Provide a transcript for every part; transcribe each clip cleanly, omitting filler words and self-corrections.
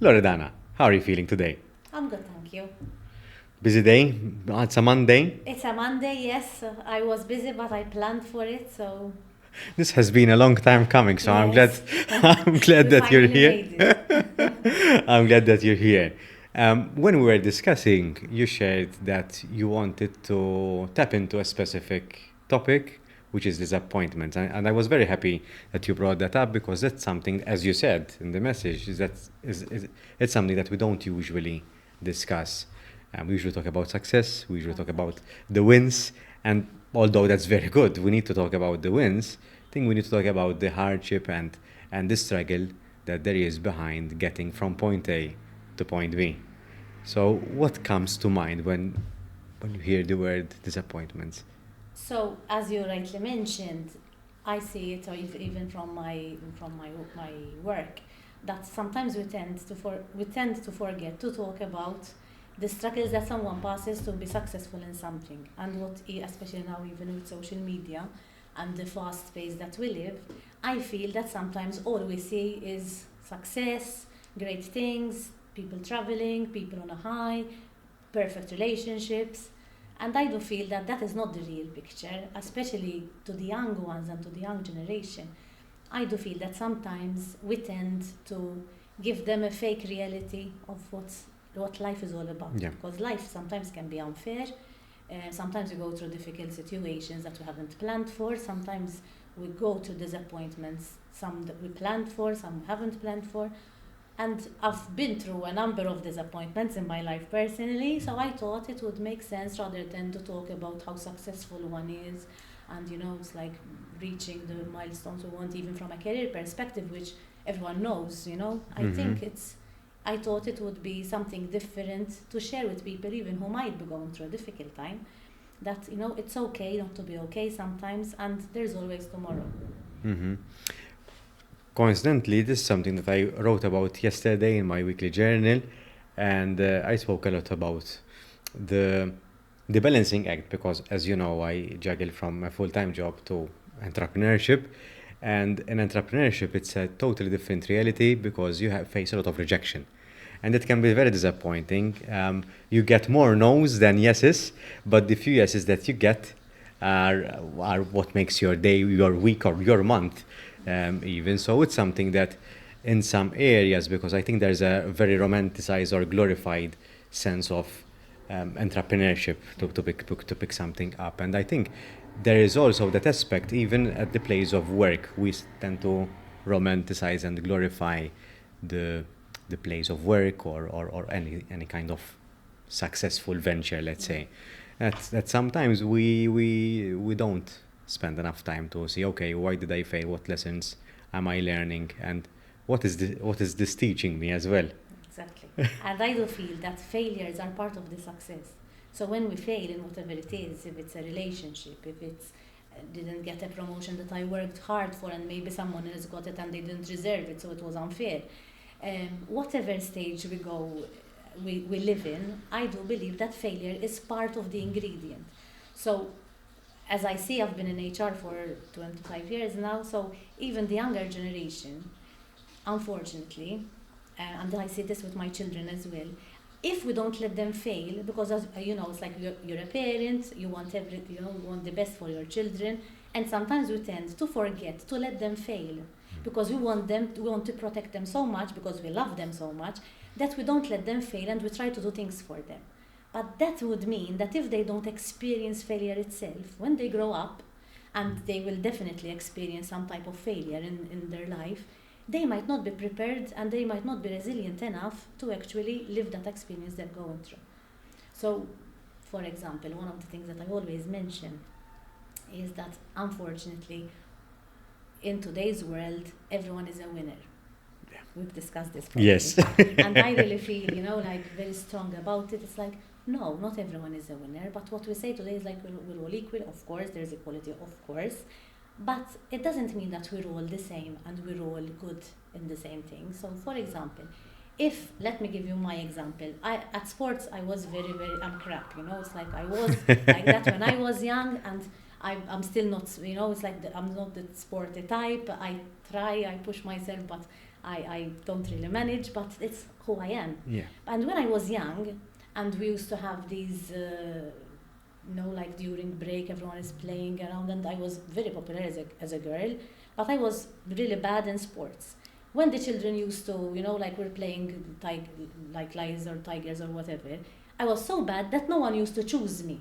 Loredana, how are you feeling today? I'm good, thank you. Busy day? It's a Monday. It's a Monday, yes. I was busy, but I planned for it, so This has been a long time coming, so I'm glad. yes. I'm glad We that you're finally here. made it. I'm glad that you're here. When we were discussing, you shared that you wanted to tap into a specific topic, which is disappointment, and I was very happy that you brought that up because that's something, as you said in the message, it's something that we don't usually discuss. We usually talk about success, we usually talk about the wins, and although that's very good, we need to talk about the wins. I think we need to talk about the hardship and the struggle that there is behind getting from point A to point B. So, what comes to mind when you hear the word disappointments? So, as you rightly mentioned, I see it, or even from my work, that sometimes we tend to forget to talk about the struggles that someone passes to be successful in something, and especially now, even with social media and the fast pace that we live, I feel that sometimes all we see is success, great things, people traveling, people on a high, perfect relationships. And I do feel that that is not the real picture, especially to the young ones and to the young generation. I do feel that sometimes we tend to give them a fake reality of what life is all about. Yeah. Because life sometimes can be unfair. Sometimes we go through difficult situations that we haven't planned for. Sometimes we go through disappointments, some that we planned for, some we haven't planned for. And I've been through a number of disappointments in my life personally, so I thought it would make sense rather than to talk about how successful one is and, it's like reaching the milestones we want, even from a career perspective, which everyone knows, I thought it would be something different to share with people, even who might be going through a difficult time, that, it's okay not to be okay sometimes, and there's always tomorrow. Mm-hmm. Coincidentally, this is something that I wrote about yesterday in my weekly journal, and I spoke a lot about the the balancing act because, as you know, I juggle from a full-time job to entrepreneurship, and in entrepreneurship, it's a totally different reality because you have face a lot of rejection, and it can be very disappointing. You get more no's than yeses, but the few yeses that you get are what makes your day, your week, or your month even. So it's something that in some areas, because I think there's a very romanticized or glorified sense of entrepreneurship to pick something up. And I think there is also that aspect, even at the place of work, we tend to romanticize and glorify the the place of work or any kind of successful venture, let's say. That sometimes we don't spend enough time to see, okay, why did I fail? What lessons am I learning? And what is this teaching me as well? Exactly. And I do feel that failures are part of the success. So when we fail in whatever it is, if it's a relationship, if it's didn't get a promotion that I worked hard for and maybe someone else got it and they didn't deserve it, so it was unfair. Whatever stage we live in, I do believe that failure is part of the ingredient. So as I see, I've been in HR for 25 years now, so even the younger generation, unfortunately, and I see this with my children as well, if we don't let them fail, because as it's like you're a parent, you want you want the best for your children, and sometimes we tend to forget to let them fail, because we want to protect them so much, because we love them so much, that we don't let them fail and we try to do things for them. But that would mean that if they don't experience failure itself, when they grow up, and they will definitely experience some type of failure in their life, they might not be prepared and they might not be resilient enough to actually live that experience they're going through. So, for example, one of the things that I always mention is that, unfortunately, in today's world, everyone is a winner. We've discussed this probably. Yes. And I really feel, like very strong about it. It's like, no, not everyone is a winner. But what we say today is like we're all equal. Of course, there's equality, of course. But it doesn't mean that we're all the same and we're all good in the same thing. So, for example, let me give you my example. At sports, I was very, I'm crap, It's like I was like that when I was young, and I'm still not, it's like I'm not the sporty type. I try, I push myself, but I don't really manage, but it's who I am. Yeah. And when I was young, and we used to have these, like during break, everyone is playing around, and I was very popular as a girl, but I was really bad in sports. When the children used to, like we're playing like lions or tigers or whatever, I was so bad that no one used to choose me.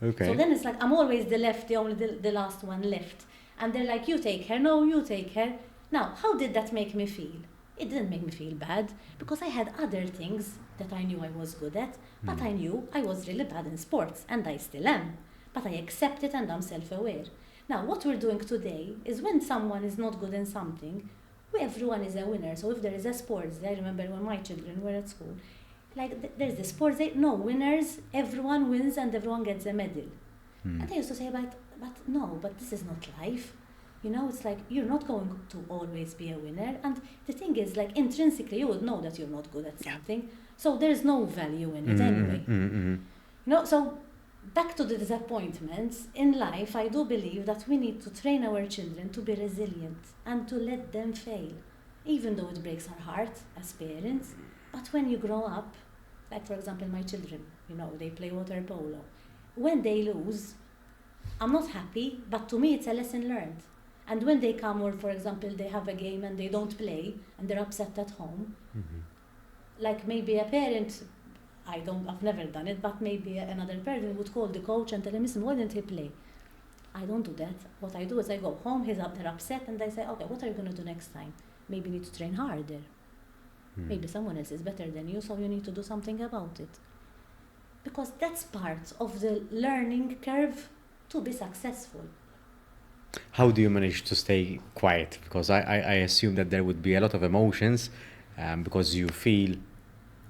Okay. So then it's like I'm always the last one left. And they're like, you take her, no, you take her. Now, how did that make me feel? It didn't make me feel bad because I had other things that I knew I was good at, but I knew I was really bad in sports, and I still am. But I accept it and I'm self-aware. Now, what we're doing today is when someone is not good in something, everyone is a winner. So if there is a sports day, I remember when my children were at school, like there's the sports day, no winners, everyone wins and everyone gets a medal. And I used to say, but this is not life. It's like you're not going to always be a winner. And the thing is, like intrinsically, you would know that you're not good at something. So there's no value in it anyway. So back to the disappointments in life, I do believe that we need to train our children to be resilient and to let them fail, even though it breaks our heart as parents. But when you grow up, like for example, my children, they play water polo. When they lose, I'm not happy, but to me it's a lesson learned. And when they come, or for example, they have a game and they don't play and they're upset at home, like maybe a parent, I've never done it, but maybe another parent would call the coach and tell him, listen, why didn't he play? I don't do that. What I do is I go home, they're upset, and I say, okay, what are you going to do next time? Maybe you need to train harder. Maybe someone else is better than you, so you need to do something about it. Because that's part of the learning curve to be successful. How do you manage to stay quiet? Because I assume that there would be a lot of emotions because you feel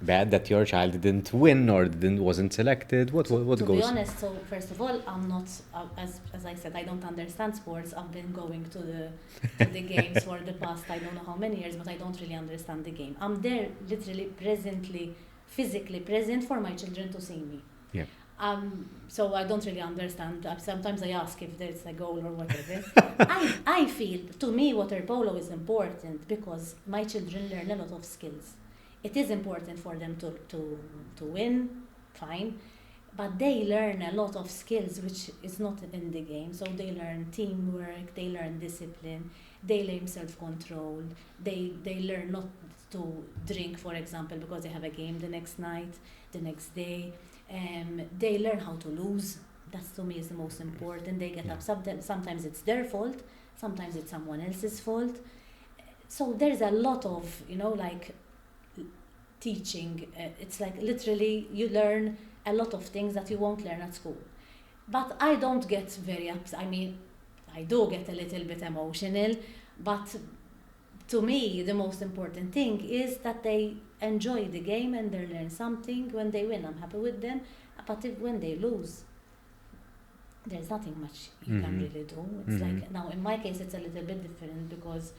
bad that your child didn't win or wasn't selected. What goes? To be honest, so first of all, I'm not, as I said, I don't understand sports. I've been going to the games for the past, I don't know how many years, but I don't really understand the game. I'm there literally physically present for my children to see me. Yeah. So I don't really understand. Sometimes I ask if there's a goal or whatever. I feel, to me, water polo is important because my children learn a lot of skills. It is important for them to win, fine, but they learn a lot of skills which is not in the game. So they learn teamwork, they learn discipline, they learn self-control, they learn not to drink, for example, because they have a game the next night, the next day. They learn how to lose. That to me is the most important. They get up. Sometimes it's their fault, sometimes it's someone else's fault. So there's a lot of, like teaching. It's like literally you learn a lot of things that you won't learn at school. But I don't get very upset. I mean, I do get a little bit emotional, but to me, the most important thing is that they enjoy the game and they learn something. When they win, I'm happy with them. But when they lose, there's nothing much you can really do. It's like, now in my case, it's a little bit different because,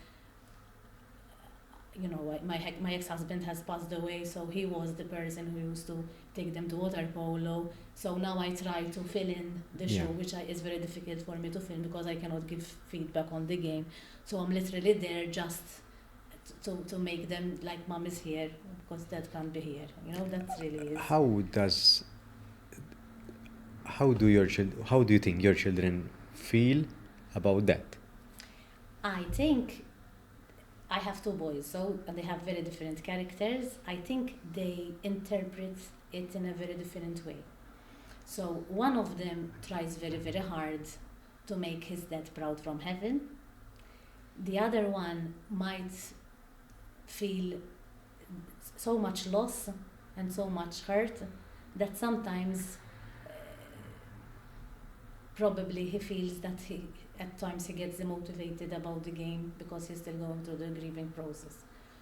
my ex-husband has passed away, so he was the person who used to take them to water polo. So now I try to fill in the show, which is very difficult for me to film because I cannot give feedback on the game. So I'm literally there just to make them like mom is here because dad can't be here. That's really is. How do you think your children feel about that? I think I have two boys, and they have very different characters. I think they interpret it in a very different way. So one of them tries very, very hard to make his dad proud from heaven. The other one might feel so much loss and so much hurt that sometimes probably he feels that at times he gets demotivated about the game because he's still going through the grieving process.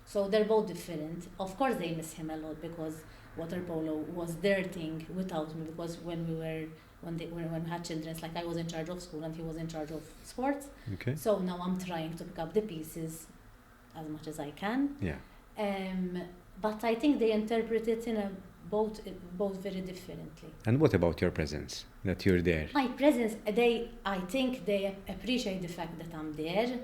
So they're both different. Of course they miss him a lot because water polo was their thing without me, because when we had children, it's like I was in charge of school and he was in charge of sports. Okay. So now I'm trying to pick up the pieces as much as I can. Yeah. But I think they interpret it in both very differently. And what about your presence? That you're there? My presence, I think they appreciate the fact that I'm there.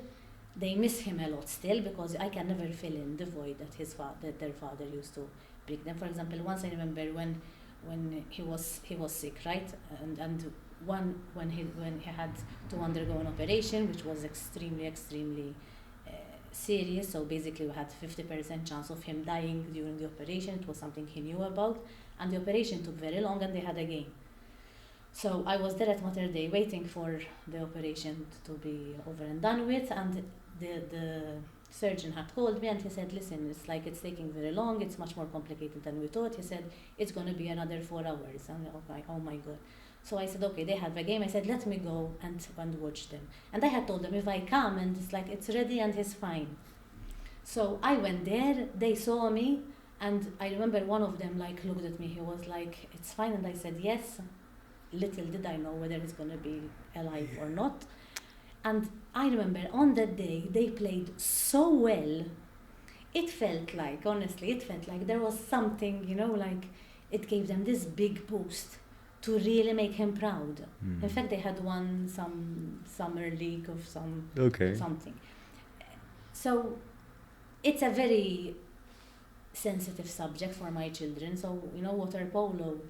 they miss him a lot still, because I can never fill in the void that their father used to bring them. For example, once I remember when he was sick, right, and when he had to undergo an operation, which was extremely serious. So basically, we had 50% chance of him dying during the operation. It was something he knew about, and the operation took very long, and they had a game. So I was there at Mater Dei waiting for the operation to be over and done with, and the surgeon had called me and he said, listen, it's taking very long, it's much more complicated than we thought. He said, it's going to be another 4 hours. And okay, oh my God. So I said, okay, they have a game. I said, let me go and watch them. And I had told them, if I come and it's ready and he's fine. So I went there, they saw me, and I remember one of them looked at me, he was like, it's fine. And I said, yes. Little did I know whether he's going to be alive or not. And I remember on that day, they played so well. It felt like there was something, it gave them this big boost to really make him proud. In fact, they had won some summer league of something. So it's a very sensitive subject for my children. So, water polo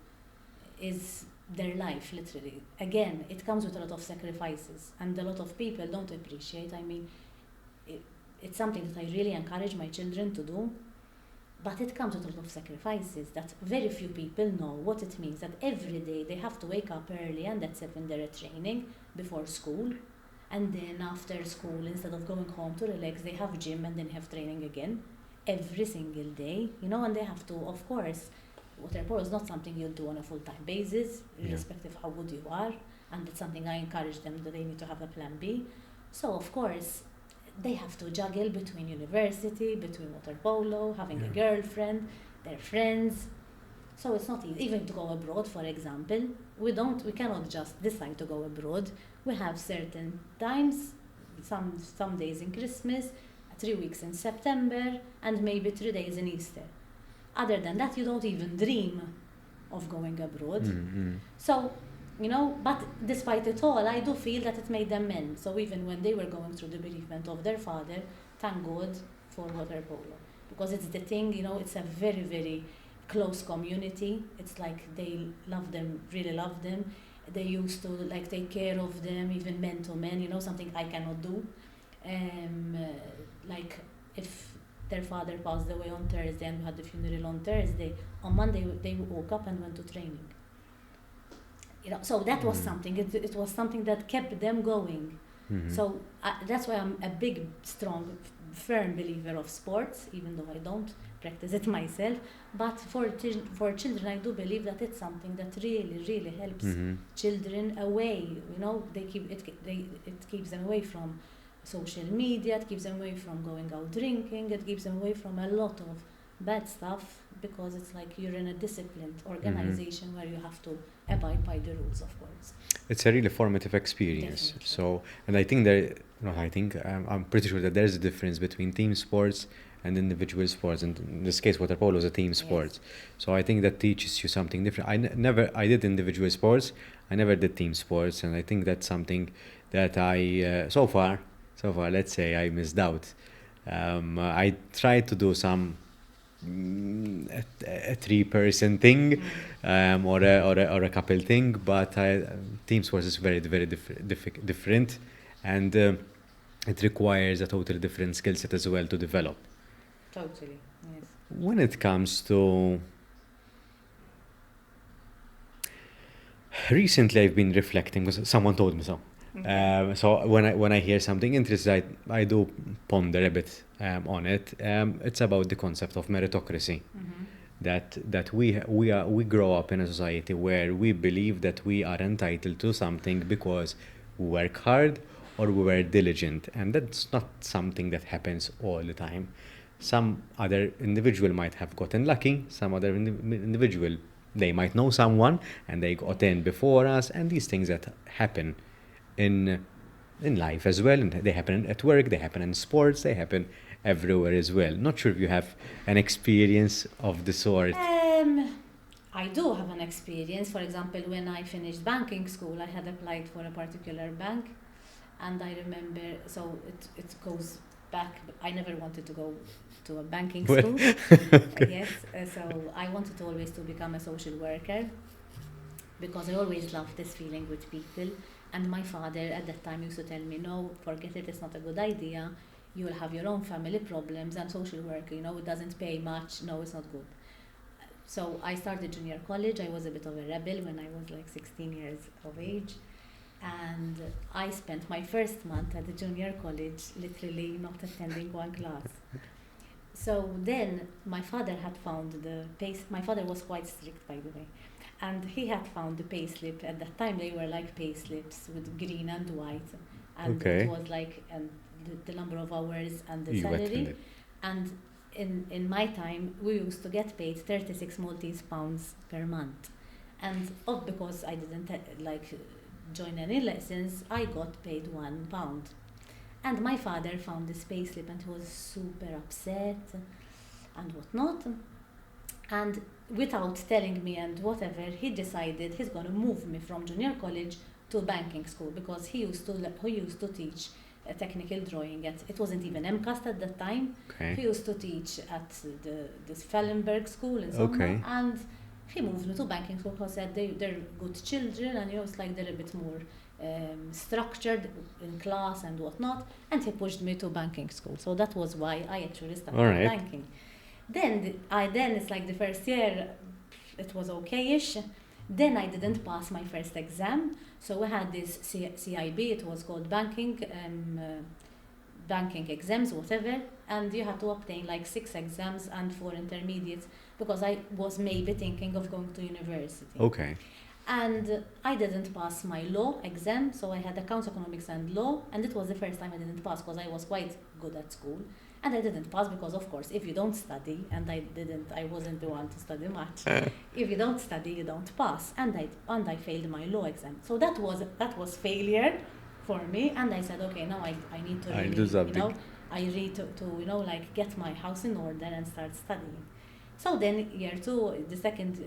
is their life, literally. Again, it comes with a lot of sacrifices, and a lot of people don't appreciate. I mean, it's something that I really encourage my children to do, but it comes with a lot of sacrifices that very few people know what it means, that every day they have to wake up early, and at 7 they're at training before school, and then after school, instead of going home to relax, they have gym and then have training again every single day, and they have to, of course, water polo is not something you'll do on a full-time basis, irrespective of how good you are, and it's something I encourage them that they need to have a plan B. So, of course, they have to juggle between university, between water polo, having a girlfriend, their friends. So it's not easy. Even to go abroad, for example, we cannot just decide to go abroad. We have certain times, some days in Christmas, 3 weeks in September, and maybe 3 days in Easter. Other than that, you don't even dream of going abroad. So, but despite it all, I do feel that it made them men. So even when they were going through the bereavement of their father, thank God for water polo. Because it's the thing, it's a very, very close community. It's like they love them, really love them. They used to take care of them, even men to men, something I cannot do. If their father passed away on Thursday and we had the funeral on Thursday, on Monday they woke up and went to training. So that was something. It was something that kept them going. So that's why I'm a big, strong, firm believer of sports, even though I don't practice it myself. But for children, I do believe that it's something that really, really helps children away. It keeps them away from social media, it keeps them away from going out drinking, it keeps them away from a lot of bad stuff, because it's like you're in a disciplined organization where you have to abide by the rules, of course. It's a really formative experience. Definitely. So, and I'm pretty sure that there's a difference between team sports and individual sports. And in this case, water polo is a team sport. So I think that teaches you something different. I did individual sports. I never did team sports. And I think that's something that I, so far, let's say I missed out. I tried to do some a 3-person thing, or a couple thing, but team sports is very, very different, and it requires a totally different skill set as well to develop. Totally, yes. When it comes to recently, I've been reflecting because someone told me so. So when I hear something interesting, I do ponder a bit on it. It's about the concept of meritocracy. That we grow up in a society where we believe that we are entitled to something because we work hard or we were diligent, and that's not something that happens all the time. Some other individual might have gotten lucky. Some other individual, they might know someone and they got in before us, and these things that happen in life as well, and they happen at work, they happen in sports, they happen everywhere as well. Not sure if you have an experience of the sort. I do have an experience. For example, when I finished banking school, I had applied for a particular bank, And I remember, so it goes back. I never wanted to go to a banking Well, school. okay. Yes, so I wanted always to become a social worker because I always loved this feeling with people. And my father at that time used to tell me, no, forget it, it's not a good idea. You will have your own family problems, and social work, it doesn't pay much. No, it's not good. So I started junior college. I was a bit of a rebel when I was like 16 years of age. And I spent my first month at the junior college literally not attending one class. So then my father had found my father was quite strict, by the way. And he had found the payslip. At that time, they were like payslips with green and white. And Okay. it was like the number of hours and the You salary. attended. And in my time, we used to get paid 36 Maltese pounds per month. And because I didn't join any lessons, I got paid £1. And my father found this payslip and he was super upset and whatnot. And without telling me and whatever, he decided he's going to move me from junior college to banking school because he used to teach technical drawing it wasn't even MCAST at that time. Okay. He used to teach at the Fellenberg school in Somma, Okay. and he moved me to banking school because said they're good children and it's like they're a bit more structured in class and whatnot, and he pushed me to banking school. So that was why I actually started All right. banking. Then it's like the first year it was okay-ish. Then I didn't pass my first exam, so we had this CIB, it was called banking exams, whatever, and you had to obtain like 6 exams and 4 intermediates because I was maybe thinking of going to university. Okay. And I didn't pass my law exam, so I had accounts, economics and law, and it was the first time I didn't pass because I was quite good at school. And I didn't pass because, of course, if you don't study, and I wasn't the one to study much. If you don't study, you don't pass. And I failed my law exam. So that was failure for me. And I said, okay, now I need to I'll do something. I need to get my house in order and start studying. So then year 2, the second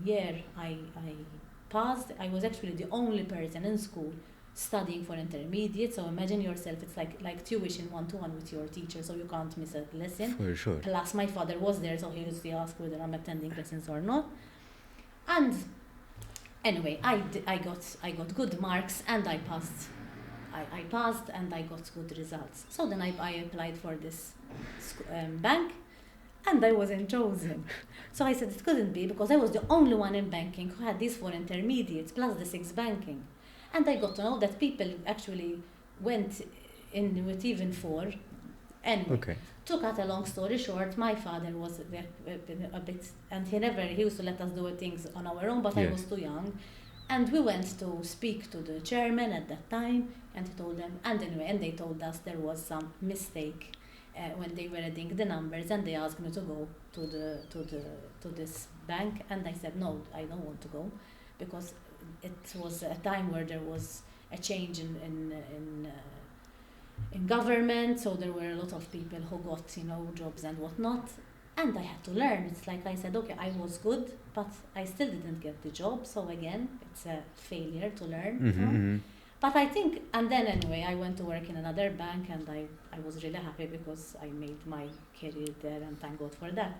year, I passed. I was actually the only person in school studying for intermediate. So imagine yourself, it's like tuition 1-to-1 with your teacher, so you can't miss a lesson. For sure. Plus my father was there, so he used to ask whether I'm attending lessons or not. And anyway, I got good marks and I passed. I passed and I got good results. So then I applied for this bank and I wasn't chosen. So I said it couldn't be because I was the only one in banking who had these 4 intermediates plus the 6 banking. And I got to know that people actually went in with even 4. Anyway, Okay. to cut a long story short, my father was a bit, and he used to let us do things on our own, but I Yes. was too young. And we went to speak to the chairman at that time, and he told them, and anyway, and they told us there was some mistake when they were adding the numbers, and they asked me to go to this bank, and I said no, I don't want to go, because it was a time where there was a change in government, so there were a lot of people who got jobs and whatnot, and I had to learn. It's like I said, okay, I was good, but I still didn't get the job, so again, it's a failure to learn from. Mm-hmm. But I think, and then anyway, I went to work in another bank, and I was really happy because I made my career there, and thank God for that.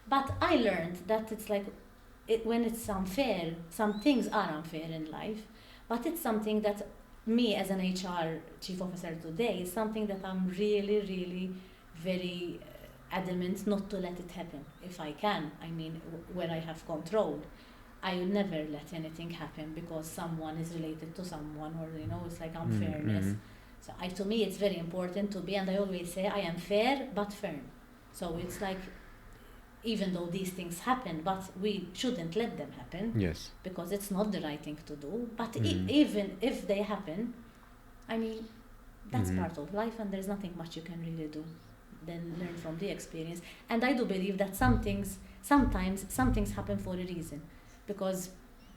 But I learned that it's like, when it's unfair, some things are unfair in life, but it's something that me as an HR chief officer today is something that I'm really, really very adamant not to let it happen if I can. I mean, where I have control, I will never let anything happen because someone is related to someone, or it's like unfairness. Mm-hmm. So to me it's very important to be, and I always say I am fair but firm. So it's like, even though these things happen, but we shouldn't let them happen. Yes. Because it's not the right thing to do. But Mhm. even if they happen, I mean, that's Mhm. part of life, and there's nothing much you can really do than learn from the experience. And I do believe that sometimes some things happen for a reason. Because,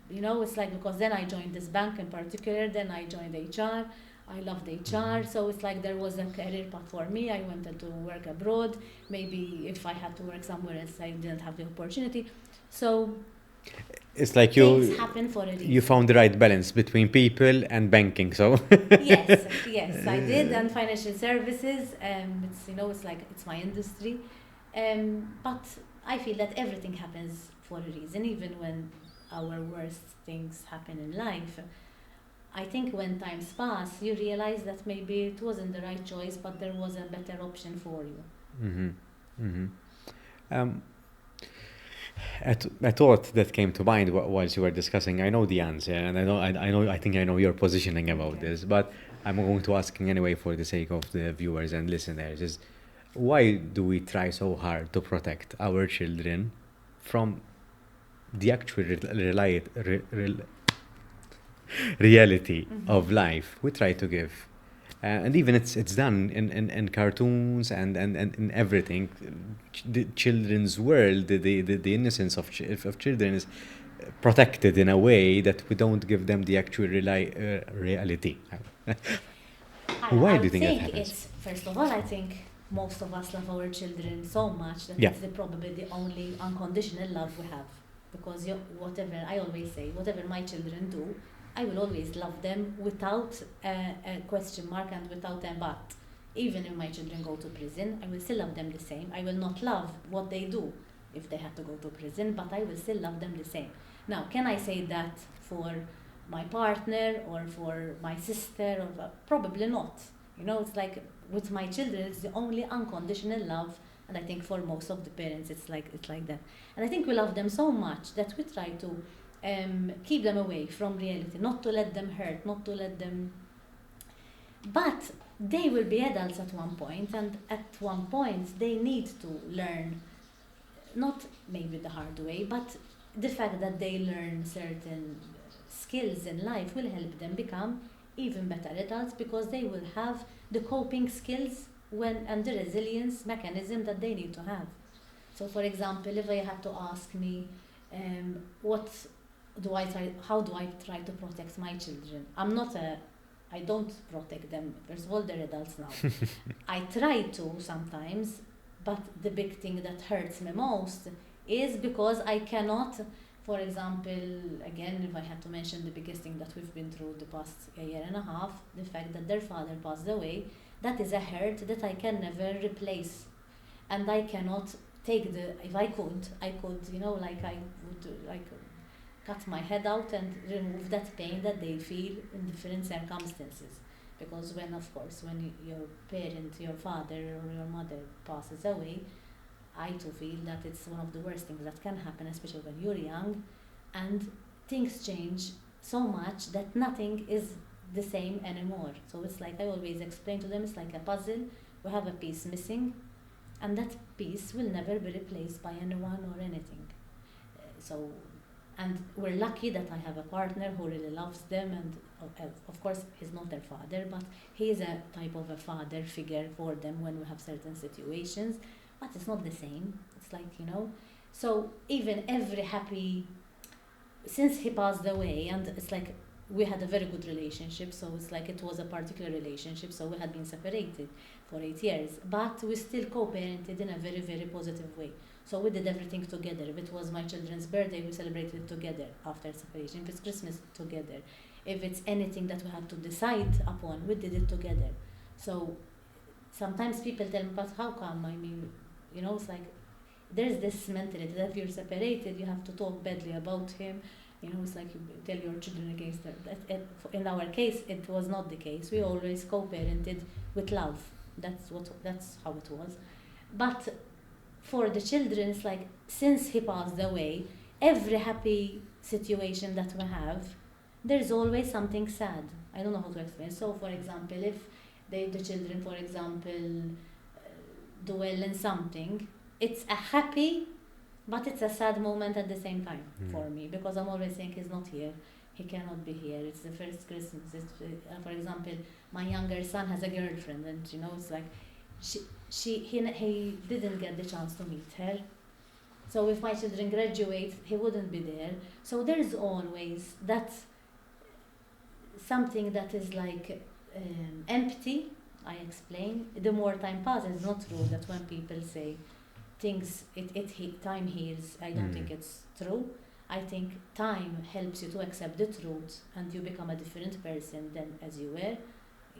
it's like, because then I joined this bank in particular, then I joined HR. I loved HR, so it's like there was a career path for me. I wanted to work abroad. Maybe if I had to work somewhere else, I didn't have the opportunity. So It's like Things happen for a reason. you found the right balance between people and banking, so. Yes, I did, and financial services. It's it's like it's my industry, but I feel that everything happens for a reason, even when our worst things happen in life. I think when times pass, you realize that maybe it wasn't the right choice, but there was a better option for you. Mm-hmm. Mm-hmm. Um, a thought that came to mind whilst you were discussing, I know the answer, and I think I know your positioning about Okay. this, but I'm going to asking anyway for the sake of the viewers and listeners, is why do we try so hard to protect our children from the actual reality of life we try to give? And even it's done in cartoons and in everything. The children's world, the innocence of children is protected in a way that we don't give them the actual reality. Why I do you would think that think happens? it's, first of all, I think most of us love our children so much that Yeah. it's probably the only unconditional love we have. Because whatever, I always say, whatever my children do, I will always love them without a question mark and without a but. Even if my children go to prison, I will still love them the same. I will not love what they do if they have to go to prison, but I will still love them the same. Now, can I say that for my partner or for my sister? Or probably not. It's like with my children, it's the only unconditional love, and I think for most of the parents, it's like that. And I think we love them so much that we try to keep them away from reality, not to let them hurt, not to let them. But they will be adults at one point, and at one point they need to learn, not maybe the hard way, but the fact that they learn certain skills in life will help them become even better adults, because they will have the coping skills and the resilience mechanism that they need to have. So, for example, if I had to ask me, what how do I try to protect my children? I don't protect them. First of all, they're adults now. I try to sometimes, but the big thing that hurts me most is because I cannot, for example, again, if I had to mention the biggest thing that we've been through the past year and a half, the fact that their father passed away, that is a hurt that I can never replace. And I cannot if I could, like I would like cut my head out and remove that pain that they feel in different circumstances. Because of course, when your parent, your father or your mother passes away, I too feel that it's one of the worst things that can happen, especially when you're young, and things change so much that nothing is the same anymore. So it's like I always explain to them, it's like a puzzle. We have a piece missing, and that piece will never be replaced by anyone or anything. So, and we're lucky that I have a partner who really loves them, and of course he's not their father, but he is a type of a father figure for them when we have certain situations, but it's not the same. It's like, so even every happy, since he passed away, and it's like we had a very good relationship, so it's like it was a particular relationship, so we had been separated for 8 years, but we still co-parented in a very, very positive way. So we did everything together. If it was my children's birthday, we celebrated it together after separation. If it's Christmas, together. If it's anything that we had to decide upon, we did it together. So sometimes people tell me, but how come? I mean, it's like there's this mentality that if you're separated, you have to talk badly about him. It's like you tell your children against them. In our case, it was not the case. We always co-parented with love. That's how it was. But for the children, it's like since he passed away, every happy situation that we have, there's always something sad. I don't know how to explain. So, for example, if the children, for example, do well in something, it's a happy, but it's a sad moment at the same time for me, because I'm always saying he's not here. He cannot be here. It's the first Christmas. For example, my younger son has a girlfriend, and it's like he didn't get the chance to meet her. So if my children graduate, he wouldn't be there. So there's always that something that is like empty. I explain. The more time passes, it's not true that when people say things, time heals. I don't think it's true. I think time helps you to accept the truth and you become a different person than as you were.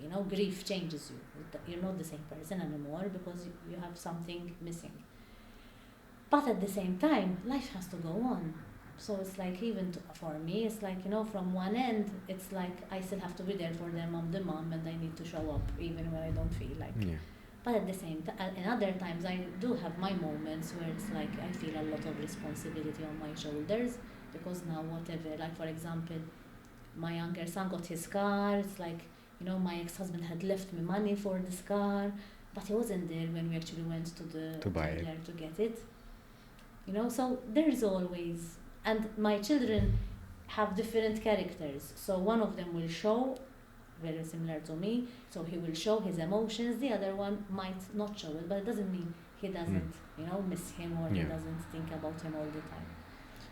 You know, grief changes you. You're not the same person anymore because you have something missing. But at the same time, life has to go on. So it's like, even for me, it's like, you know, from one end, it's like I still have to be there for them. I'm the mom and I need to show up even when I don't feel like. Yeah. But at the same time, in other times, I do have my moments where it's like I feel a lot of responsibility on my shoulders because now whatever, like for example, my younger son got his car. It's like, you know, my ex-husband had left me money for this car, but he wasn't there when we actually went to the To buy it. dealer to get it. You know, so there's always, and my children have different characters. So one of them will show very similar to me, so he will show his emotions. The other one might not show it, but it doesn't mean he doesn't, you know, miss him or he Yeah. doesn't think about him all the time.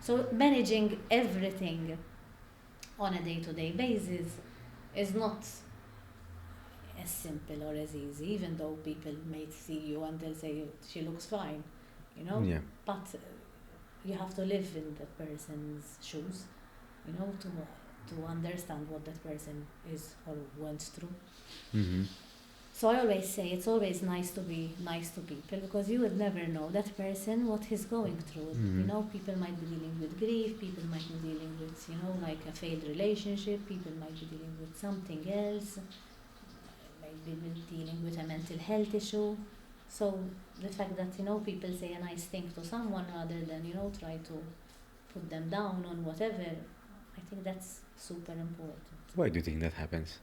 So managing everything on a day-to-day basis is not as simple or as easy, even though people may see you and they'll say she looks fine, you know. Yeah. But you have to live in that person's shoes, you know, to understand what that person is or went through. Mm-hmm. So I always say it's always nice to be nice to people because you would never know that person what he's going through. Mm-hmm. You know, people might be dealing with grief, people might be dealing with, you know, like a failed relationship, people might be dealing with something else, maybe dealing with a mental health issue. So the fact that, you know, people say a nice thing to someone rather than, you know, try to put them down on whatever, I think that's super important. Why do you think that happens?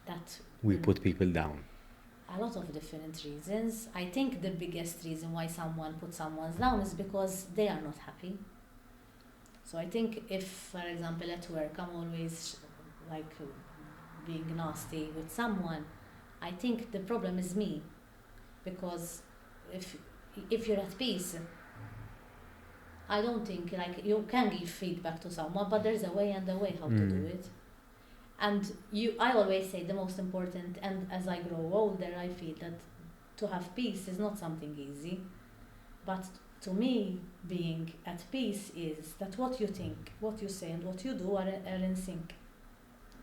That We put people down. a lot of different reasons. I think the biggest reason why someone puts someone down is because they are not happy. So I think if, for example, at work I'm always like being nasty with someone, I think the problem is me. Because if you're at peace, I don't think, like, you can give feedback to someone, but there's a way and a way how to do it. And I always say the most important, and as I grow older, I feel that to have peace is not something easy. But to me, being at peace is that what you think, what you say, and what you do are in sync.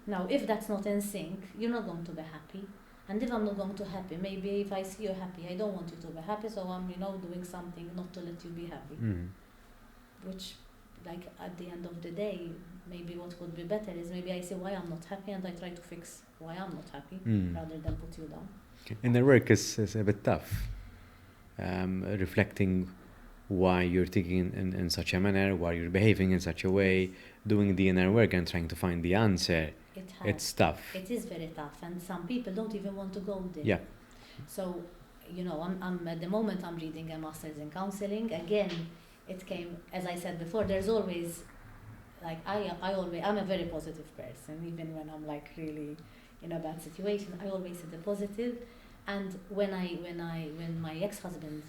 Now, if that's not in sync, you're not going to be happy. And if I'm not going to be happy, maybe if I see you happy, I don't want you to be happy, so I'm, you know, doing something not to let you be happy. Which, like, at the end of the day, maybe what would be better is maybe I say why I'm not happy and I try to fix why I'm not happy rather than put you down. Inner work is a bit tough. Reflecting why you're thinking in such a manner, why you're behaving in such a way, doing the inner work and trying to find the answer. It's tough. It is very tough, and some people don't even want to go there. Yeah. So, you know, I'm at the moment I'm reading a master's in counseling. Again, it came, as I said before, there's always, like, I'm a very positive person, even when I'm like really in a bad situation, I always see the positive. And when my ex-husband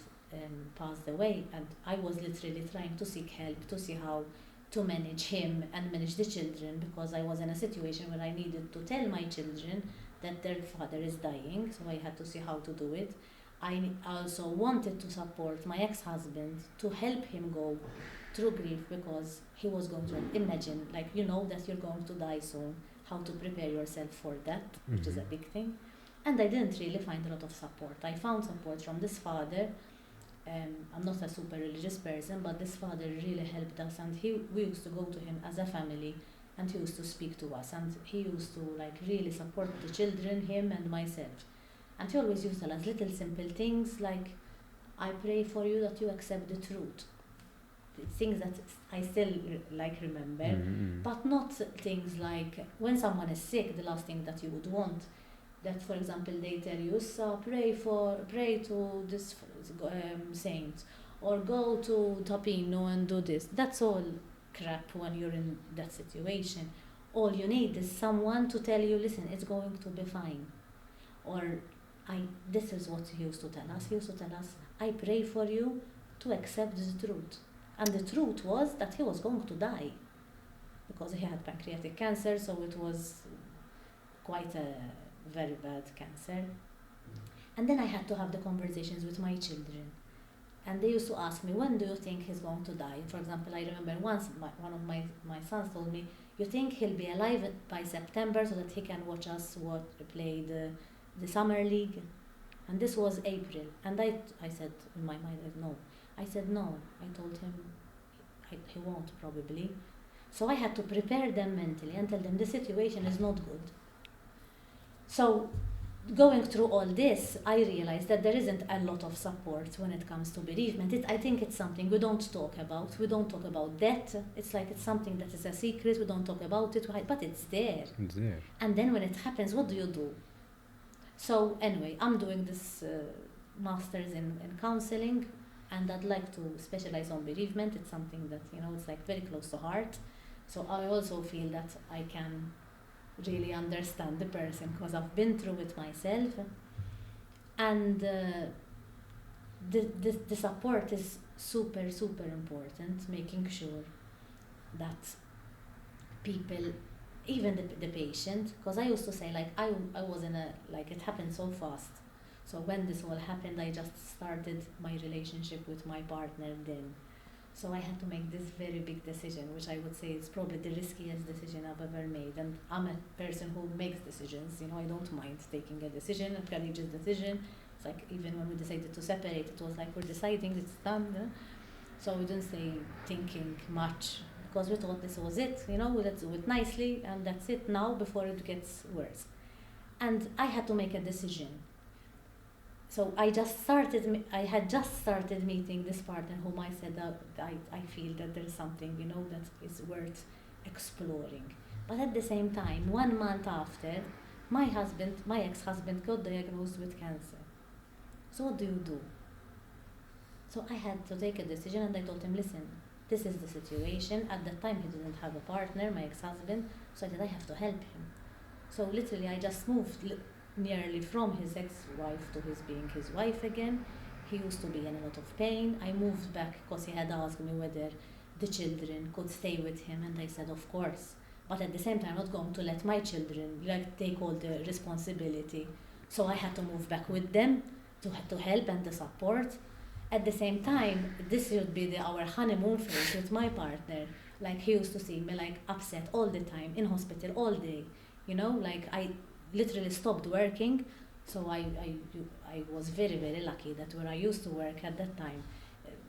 passed away, and I was literally trying to seek help to see how to manage him and manage the children, because I was in a situation where I needed to tell my children that their father is dying, so I had to see how to do it. I also wanted to support my ex-husband to help him go through grief, because he was going to imagine, like, you know that you're going to die soon, how to prepare yourself for that, which is a big thing. And I didn't really find a lot of support. I found support from this father. I'm not a super religious person, but this father really helped us, and we used to go to him as a family, and he used to speak to us, and he used to like really support the children, him and myself. And he always used to tell us little simple things like, I pray for you that you accept the truth. Things that I still like remember, but not things like when someone is sick, the last thing that you would want, that for example they tell you, so pray to this saint, or go to Tapino and do this. That's all crap when you're in that situation. All you need is someone to tell you, listen, it's going to be fine. Or this is what he used to tell us. He used to tell us, I pray for you to accept the truth. And the truth was that he was going to die, because he had pancreatic cancer, so it was quite a very bad cancer. And then I had to have the conversations with my children. And they used to ask me, when do you think he's going to die? For example, I remember once one of my sons told me, you think he'll be alive by September so that he can watch us play the summer league? And this was April. And I said in my mind, no. I said no. I told him he won't probably. So I had to prepare them mentally and tell them the situation is not good. So going through all this, I realized that there isn't a lot of support when it comes to bereavement. I think it's something we don't talk about. We don't talk about death. It's like it's something that is a secret. We don't talk about it, but it's there. It's there. And then when it happens, what do you do? So anyway, I'm doing this master's in counseling, and I'd like to specialize on bereavement. It's something that, it's like very close to heart. So I also feel that I can really understand the person because I've been through it myself. And the support is super, super important, making sure that people, even the patient, because I used to say, like, I was in it happened so fast. So when this all happened, I just started my relationship with my partner then. So I had to make this very big decision, which I would say is probably the riskiest decision I've ever made. And I'm a person who makes decisions, I don't mind taking a decision, a courageous decision. It's like even when we decided to separate, it was like we're deciding, it's done. So we didn't stay thinking much because we thought this was it, let's do it nicely and that's it now before it gets worse. And I had to make a decision. So I had just started meeting this partner whom I said that I feel that there's something, that is worth exploring. But at the same time, 1 month after, my ex-husband got diagnosed with cancer. So what do you do? So I had to take a decision and I told him, listen, this is the situation. At that time, he didn't have a partner, my ex-husband, so I said, I have to help him. So literally, I just moved nearly from his ex-wife to his being his wife again. He used to be in a lot of pain. I moved back because he had asked me whether the children could stay with him, and I said, of course. But at the same time, I'm not going to let my children take all the responsibility. So I had to move back with them to help and to support. At the same time, this would be our honeymoon phase with my partner. Like, he used to see me upset all the time, in hospital all day. I literally stopped working. So I was very, very lucky that where I used to work at that time,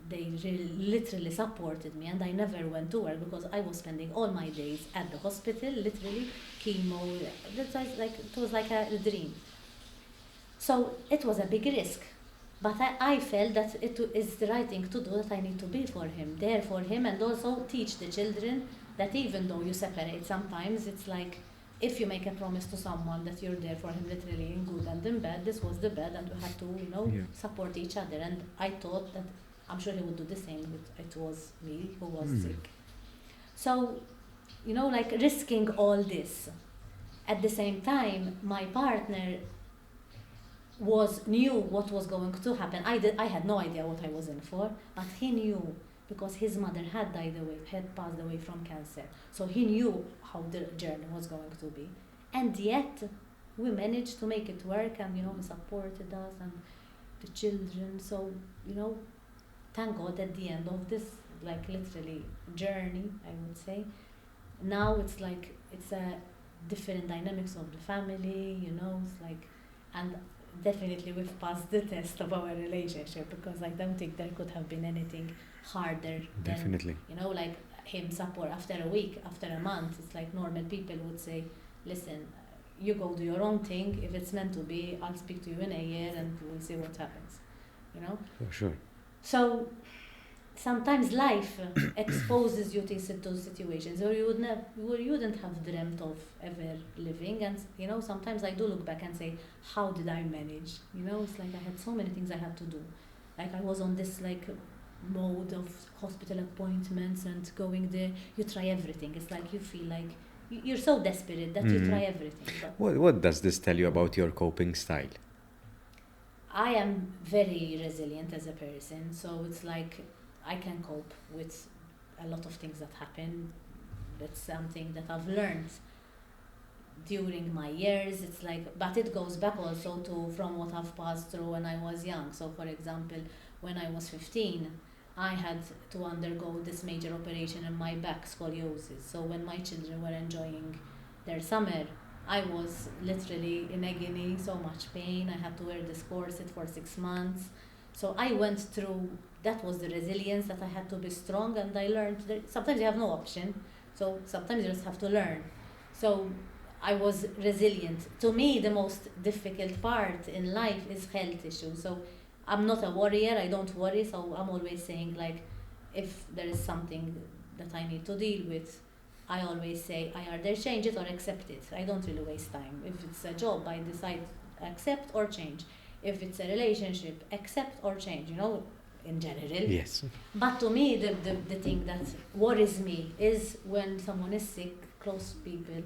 they literally supported me, and I never went to work because I was spending all my days at the hospital, literally chemo. It was like a dream. So it was a big risk. But I felt that it is the right thing to do, that I need to be for him, there for him, and also teach the children that even though you separate sometimes, it's like if you make a promise to someone that you're there for him literally in good and in bad, this was the bad, and we had to, support each other. And I thought that I'm sure he would do the same, but it was me who was sick. So, risking all this. At the same time, my partner knew what was going to happen. I had no idea what I was in for, but he knew because his mother had passed away from cancer. So he knew how the journey was going to be. And yet, we managed to make it work, and, he supported us and the children. So, thank God at the end of this, literally journey, I would say. Now it's a different dynamics of the family, and definitely we've passed the test of our relationship, because I don't think there could have been anything harder Definitely. than, him support after a week, after a month. It's like normal people would say, listen, you go do your own thing. If it's meant to be, I'll speak to you in a year and we'll see what happens, For sure. So sometimes life exposes you to those situations where you wouldn't have dreamt of ever living. And, sometimes I do look back and say, how did I manage? It's like I had so many things I had to do. I was on this, mode of hospital appointments and going there. You try everything. It's like you feel like you're so desperate that you try everything. But What does this tell you about your coping style? I am very resilient as a person, so it's like I can cope with a lot of things that happen. That's something that I've learned during my years. But it goes back also from what I've passed through when I was young. So, for example, when I was 15, I had to undergo this major operation in my back, scoliosis. So when my children were enjoying their summer, I was literally in agony, so much pain. I had to wear this corset for 6 months. So I went through, that was the resilience that I had to be strong, and I learned that sometimes you have no option. So sometimes you just have to learn. So I was resilient. To me, the most difficult part in life is health issues. So I'm not a worrier, I don't worry, so I'm always saying, like, if there is something that I need to deal with, I always say I either change it or accept it. I don't really waste time. If it's a job, I decide accept or change. If it's a relationship, accept or change, in general. Yes. But to me, the thing that worries me is when someone is sick, close people,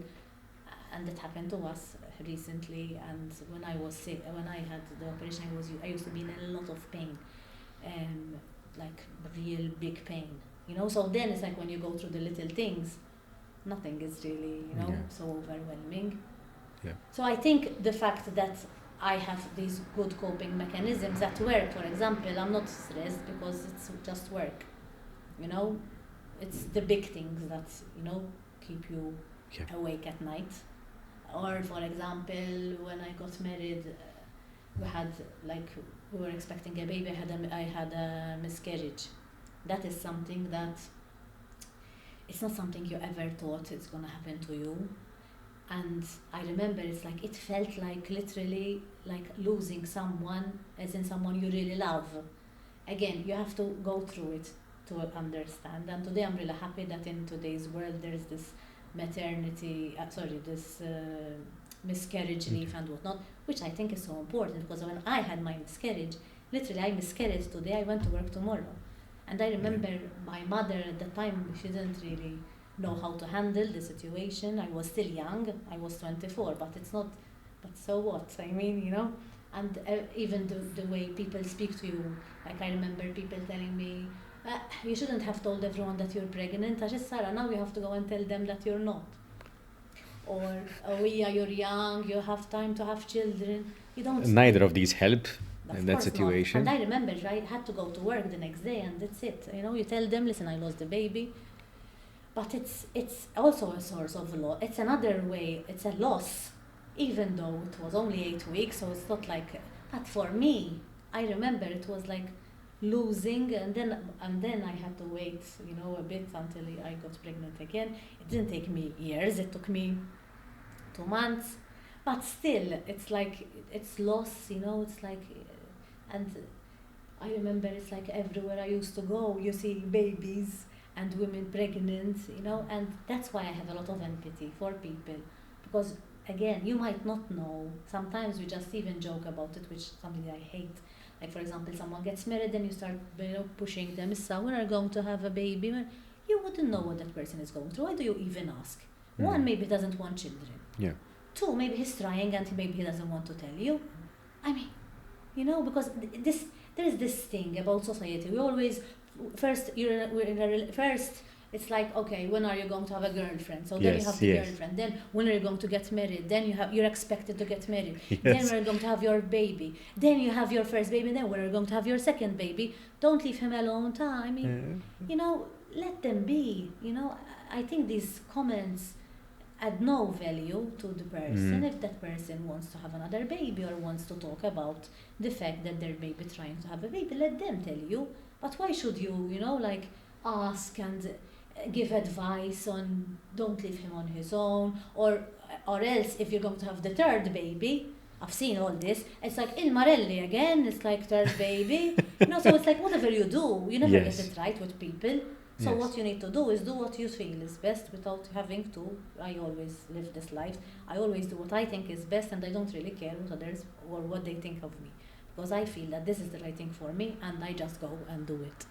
and that happened to us recently. And when I was sick, when I had the operation, I used to be in a lot of pain, like real big pain, So then it's like when you go through the little things, nothing is really, so overwhelming. Yeah. So I think the fact that I have these good coping mechanisms at work, for example, I'm not stressed because it's just work, It's the big things that, keep you awake at night. Or, for example, when I got married, we were expecting a baby, I had a miscarriage. That is something that, it's not something you ever thought it's going to happen to you. And I remember it felt like literally like losing someone, as in someone you really love. Again, you have to go through it to understand. And today I'm really happy that in today's world there is this miscarriage leave and whatnot, which I think is so important, because when I had my miscarriage, literally I miscarried today, I went to work tomorrow. And I remember my mother at the time, she didn't really know how to handle the situation. I was still young, I was 24, but so what? I mean, and even the way people speak to you, like I remember people telling me, you shouldn't have told everyone that you're pregnant. I just, Sarah, now you have to go and tell them that you're not. Or, oh yeah, you're young, you have time to have children. You don't. Neither of these help in that situation. Not. And I remember I had to go to work the next day, and that's it. You tell them, listen, I lost the baby. But it's also a source of loss. It's another way, it's a loss, even though it was only 8 weeks, so it's not like, but for me, I remember it was like losing, and then I had to wait, a bit until I got pregnant again. It didn't take me years, it took me 2 months, but still, it's like, it's loss, it's like, and I remember it's like everywhere I used to go, you see babies and women pregnant, and that's why I have a lot of empathy for people, because again, you might not know. Sometimes we just even joke about it, which is something I hate. Like, for example, someone gets married, then you start, pushing them. So when are you going to have a baby? You wouldn't know what that person is going through. Why do you even ask? One, maybe doesn't want children. Yeah. Two, maybe he's trying and maybe he doesn't want to tell you. I mean, because there is this thing about society. We always, first, it's like, okay, when are you going to have a girlfriend? So then you have the girlfriend. Then when are you going to get married? Then you're expected to get married. Yes. Then when are you going to have your baby? Then you have your first baby. Then when are you going to have your second baby? Don't leave him alone. I mean, let them be. I think these comments add no value to the person. If that person wants to have another baby or wants to talk about the fact that they're maybe trying to have a baby, let them tell you. But why should you, ask and give advice on don't leave him on his own, or else if you're going to have the third baby, I've seen all this, it's like Il Marelli again, it's like third baby, so it's like whatever you do, you never get it right with people. So what you need to do is do what you feel is best without having to. I always live this life. I always do what I think is best, and I don't really care what others or what they think of me, because I feel that this is the right thing for me, and I just go and do it.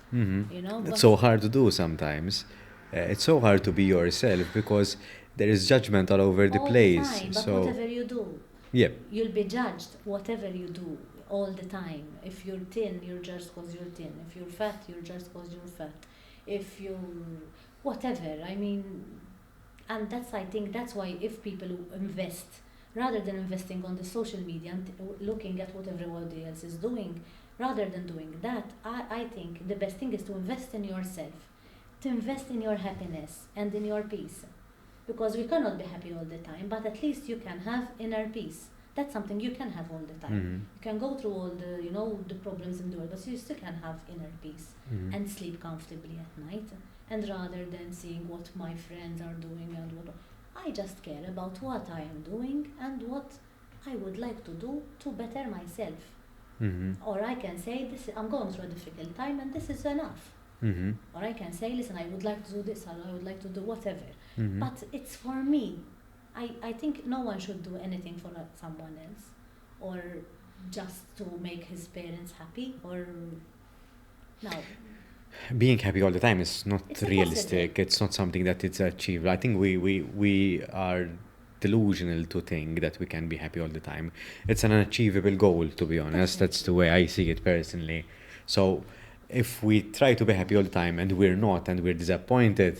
It's so hard to do sometimes. It's so hard to be yourself because there is judgment all over the place. The time, but whatever you do, you'll be judged. Whatever you do, all the time. If you're thin, you're judged because you're thin. If you're fat, you're judged because you're fat. If you, whatever. I mean, and I think that's why if people rather than investing on the social media and looking at what everybody else is doing, Rather than doing that, I think the best thing is to invest in yourself, to invest in your happiness and in your peace. Because we cannot be happy all the time, but at least you can have inner peace. That's something you can have all the time. Mhm. You can go through all the, the problems in the world, but you still can have inner peace Mhm. and sleep comfortably at night. And rather than seeing what my friends are doing and what I just care about what I am doing and what I would like to do to better myself. Mhm. Or I can say, I'm going through a difficult time and this is enough. Mhm. Or I can say, listen, I would like to do this, or I would like to do whatever. Mhm. But it's for me. I think no one should do anything for someone else, or just to make his parents happy, or no. Being happy all the time is not It's realistic. impossible. It's not something that it's achievable. I think we are delusional to think that we can be happy all the time. It's an unachievable goal, to be honest. That's the way I see it personally. So if we try to be happy all the time and we're not and we're disappointed,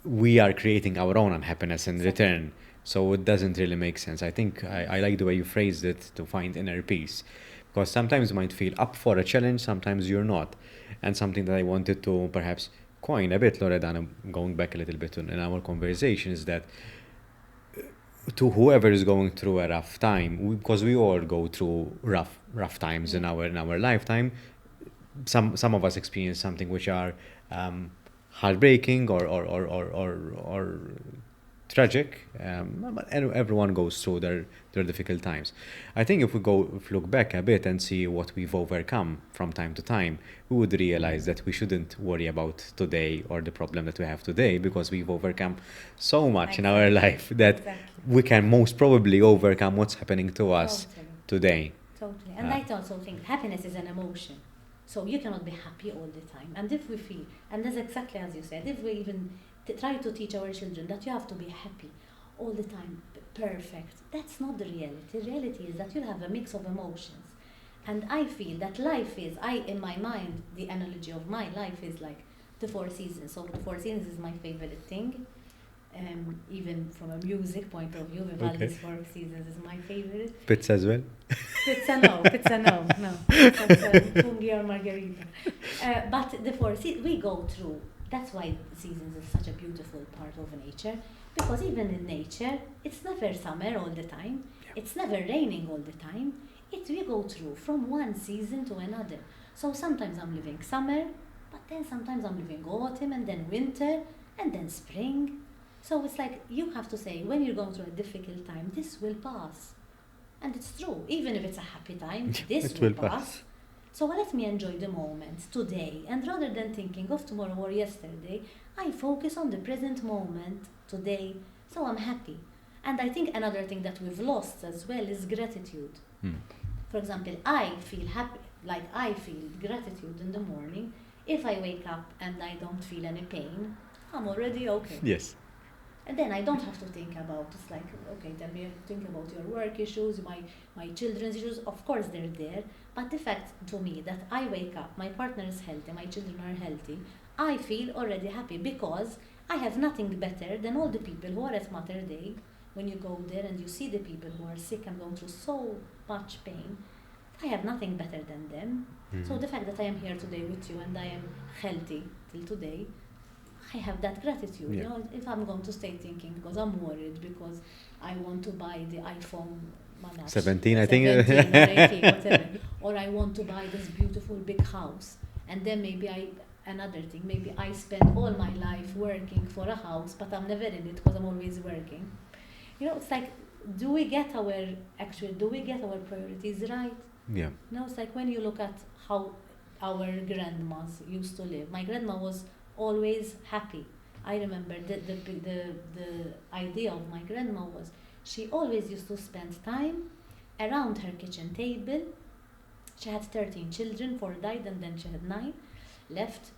we are creating our own unhappiness in Exactly. return. So it doesn't really make sense. I think I like the way you phrased it, to find inner peace. Because sometimes you might feel up for a challenge, sometimes you're not. And something that I wanted to perhaps coin a bit, Loredana, going back a little bit in our conversation, is that to whoever is going through a rough time, because we all go through rough times in our lifetime. Some of us experience something which are heartbreaking or tragic. But everyone goes through their difficult times. I think if we look back a bit and see what we've overcome from time to time, we would realize that we shouldn't worry about today or the problem that we have today, because we've overcome so much in our life that Exactly. we can most probably overcome what's happening to us Totally. today. Totally. And I also think happiness is an emotion. So you cannot be happy all the time. And if we feel, and that's exactly as you said, if we even try to teach our children that you have to be happy all the time, perfect, that's not the reality. The reality is that you have a mix of emotions. And I feel that life is, in my mind, the analogy of my life is like the four seasons. So the four seasons is my favorite thing. Even from a music point of view, Vivaldi's Four Seasons is my favorite. Pizza as well? Pizza no. That's fungi or margarita. But the four seasons, we go through. That's why seasons is such a beautiful part of nature. Because even in nature, it's never summer all the time. It's never raining all the time. We go through from one season to another. So sometimes I'm living summer, but then sometimes I'm living autumn, and then winter, and then spring. So it's like you have to say, when you're going through a difficult time, this will pass. And it's true. Even if it's a happy time, this It will will pass. pass. So let me enjoy the moment today. And rather than thinking of tomorrow or yesterday, I focus on the present moment today. So I'm happy. And I think another thing that we've lost as well is gratitude. For example, I feel happy, like I feel gratitude in the morning. If I wake up and I don't feel any pain, I'm already okay. Yes. And then I don't have to think about, it's like, okay, tell me, think about your work issues, my children's issues. Of course they're there, but the fact to me that I wake up, my partner is healthy, my children are healthy, I feel already happy, because I have nothing better than all the people who are at Mater Day. When you go there and you see the people who are sick and going through so much pain, I have nothing better than them. So the fact that I am here today with you and I am healthy till today, I have that gratitude. Yeah. If I'm going to stay thinking because I'm worried because I want to buy the iPhone 17, I think. 17 or 18, whatever, or I want to buy this beautiful big house, and then maybe another thing, maybe I spend all my life working for a house, but I'm never in it because I'm always working. It's like, do we get our priorities right? Yeah. It's like when you look at how our grandmas used to live. My grandma was always happy. I remember the idea of my grandma was she always used to spend time around her kitchen table. She had 13 children, 4 died, and then she had 9 left.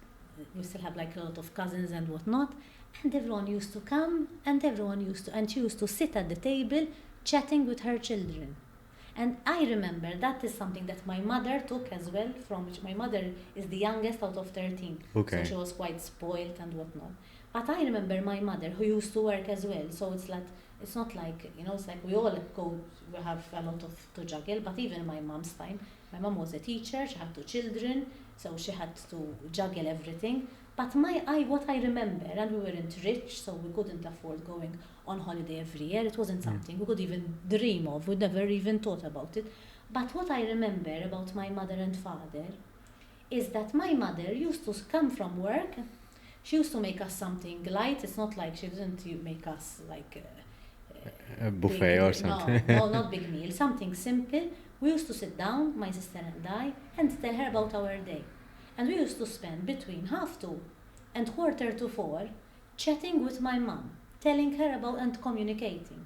We still have like a lot of cousins and whatnot. And everyone used to come, and she used to sit at the table chatting with her children. And I remember that is something that my mother took as well, from which my mother is the youngest out of 13. Okay. So she was quite spoiled and whatnot. But I remember my mother, who used to work as well. So it's not like, it's like we all we have a lot to juggle, but even in my mom's time, My mom was a teacher, she had 2 children, so she had to juggle everything. But what I remember, and we weren't rich, so we couldn't afford going on holiday every year. It wasn't something we could even dream of. We never even thought about it. But what I remember about my mother and father is that my mother used to come from work. She used to make us something light. It's not like she didn't make us like A buffet or something. No, not big meal. Something simple. We used to sit down, my sister and I, and tell her about our day. And we used to spend between 2:30 and 3:45 chatting with my mom, telling her about and communicating.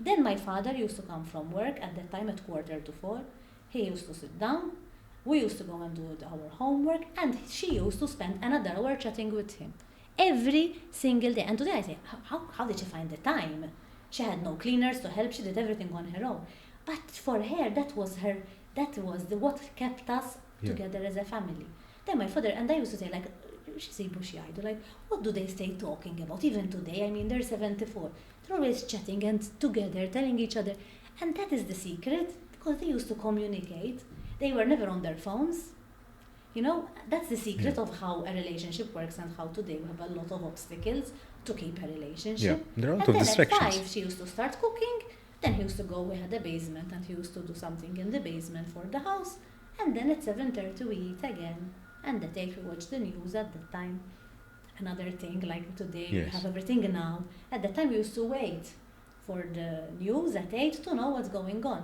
Then my father used to come from work at that time at 3:45. He used to sit down. We used to go and do our homework, and she used to spend another hour chatting with him every single day. And today I say, how did she find the time? She had no cleaners to help. She did everything on her own. But for her, that was what kept us together as a family. Then my father, and I used to say, like, she's a bushy idol, like, what do they stay talking about? Even today, I mean, they're 74. They're always chatting and together, telling each other. And that is the secret, because they used to communicate. They were never on their phones. You know, that's the secret of how a relationship works, and how today we have a lot of obstacles to keep a relationship. Yeah, there are a lot And of then at distractions. 5, she used to start cooking. Then he used to go, we had a basement, and he used to do something in the basement for the house. And then at 7:30 we eat again. And at 8 we watch the news at that time. Another thing, like today we have everything now. At that time we used to wait for the news at 8 to know what's going on.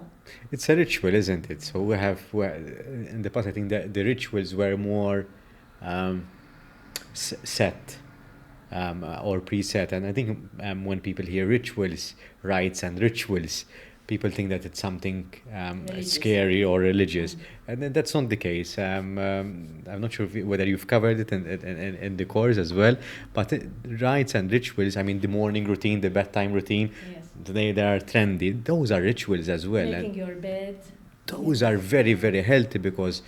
It's a ritual, isn't it? So in the past, I think that the rituals were more set or preset. And I think when people hear rituals, rites and rituals, people think that it's something scary or religious. And then that's not the case. I'm not sure whether you've covered it in the course as well. But rites and rituals, I mean, the morning routine, the bedtime routine, today they are trendy. Those are rituals as well. Making your bed. Those are very, very healthy, because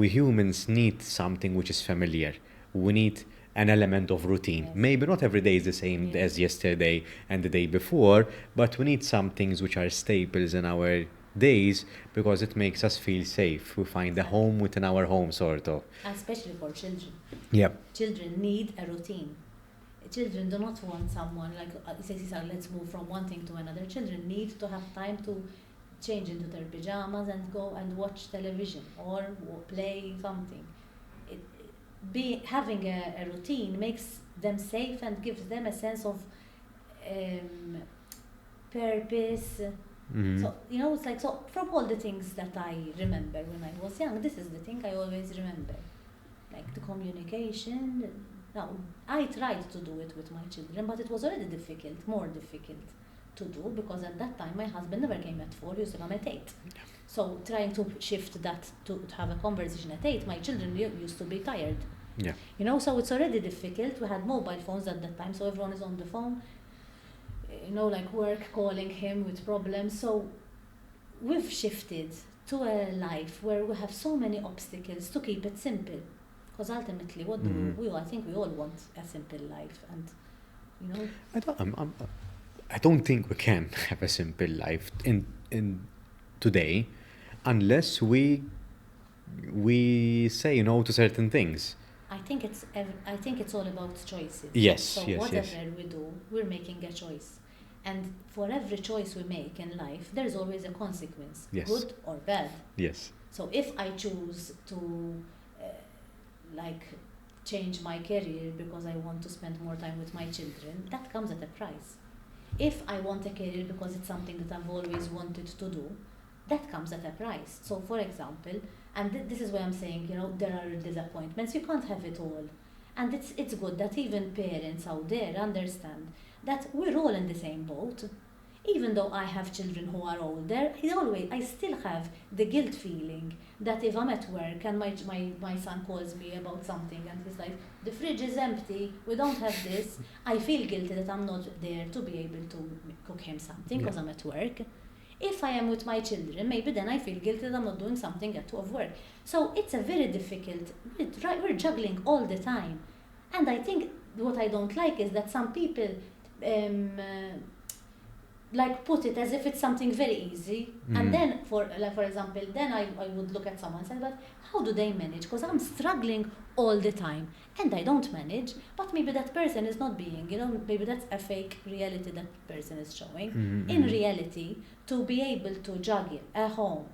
we humans need something which is familiar. We need an element of routine. Maybe not every day is the same as yesterday and the day before, but we need some things which are staples in our days, because it makes us feel safe. We find a home within our home, sort of. Especially for children. Yeah. Children need a routine. Children do not want someone like, let's move from one thing to another. Children need to have time to change into their pajamas and go and watch television or play something. Having a routine makes them safe and gives them a sense of purpose. So, you know, it's like, so from all the things that I remember when I was young, this is the thing I always remember. Like the communication. Now, I tried to do it with my children, but it was already more difficult to do, because at that time my husband never came at 4, he used to come at 8. So trying to shift that to have a conversation at 8, my children used to be tired. Yeah. You know, so it's already difficult. We had mobile phones at that time, so everyone is on the phone, you know, like work, calling him with problems. So we've shifted to a life where we have so many obstacles to keep it simple. Because ultimately, what do I think we all want a simple life, and you know. I don't think we can have a simple life in today, unless we say no to certain things. I think it's all about choices. Yes. So whatever we do, we're making a choice, and for every choice we make in life, there's always a consequence, good or bad. Yes. So if I choose to change my career because I want to spend more time with my children, that comes at a price. If I want a career because it's something that I've always wanted to do, that comes at a price. So for example, and this is why I'm saying, you know, there are disappointments, you can't have it all. And it's good that even parents out there understand that we're all in the same boat. Even though I have children who are older, I still have the guilt feeling that if I'm at work and my son calls me about something and he's like, the fridge is empty, we don't have this, I feel guilty that I'm not there to be able to cook him something because I'm at work. If I am with my children, maybe then I feel guilty that I'm not doing something at work. So it's a very difficult, we're juggling all the time. And I think what I don't like is that some people like put it as if it's something very easy, and then for example, then I would look at someone and say, but how do they manage? Because I'm struggling all the time and I don't manage, but maybe that person is not being, maybe that's a fake reality that person is showing. In reality, to be able to juggle a home,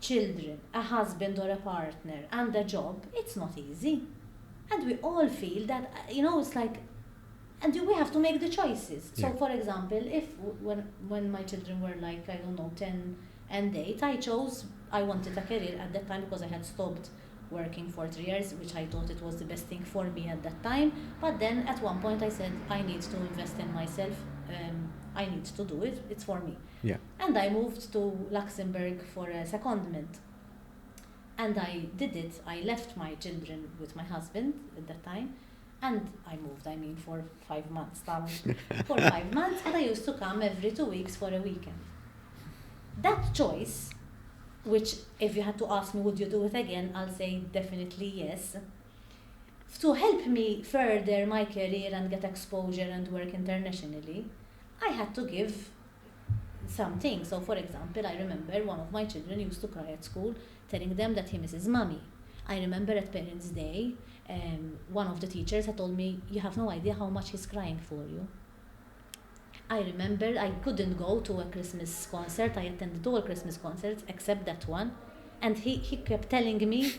children, a husband or a partner, and a job, it's not easy. And we all feel that, it's like, and we have to make the choices. So, for example, if when my children were like, I don't know, 10 and 8, I wanted a career at that time because I had stopped working for 3 years, which I thought it was the best thing for me at that time. But then at one point I said, I need to invest in myself. I need to do it. It's for me. Yeah. And I moved to Luxembourg for a secondment. And I did it. I left my children with my husband at that time. And I moved, for 5 months. For 5 months, and I used to come every 2 weeks for a weekend. That choice, which if you had to ask me, would you do it again? I'll say definitely yes. To help me further my career and get exposure and work internationally, I had to give something. So, for example, I remember one of my children used to cry at school, telling them that he misses mommy. I remember at Parents' Day, one of the teachers had told me, you have no idea how much he's crying for you. I remember I couldn't go to a Christmas concert. I attended all Christmas concerts except that one. And he kept telling me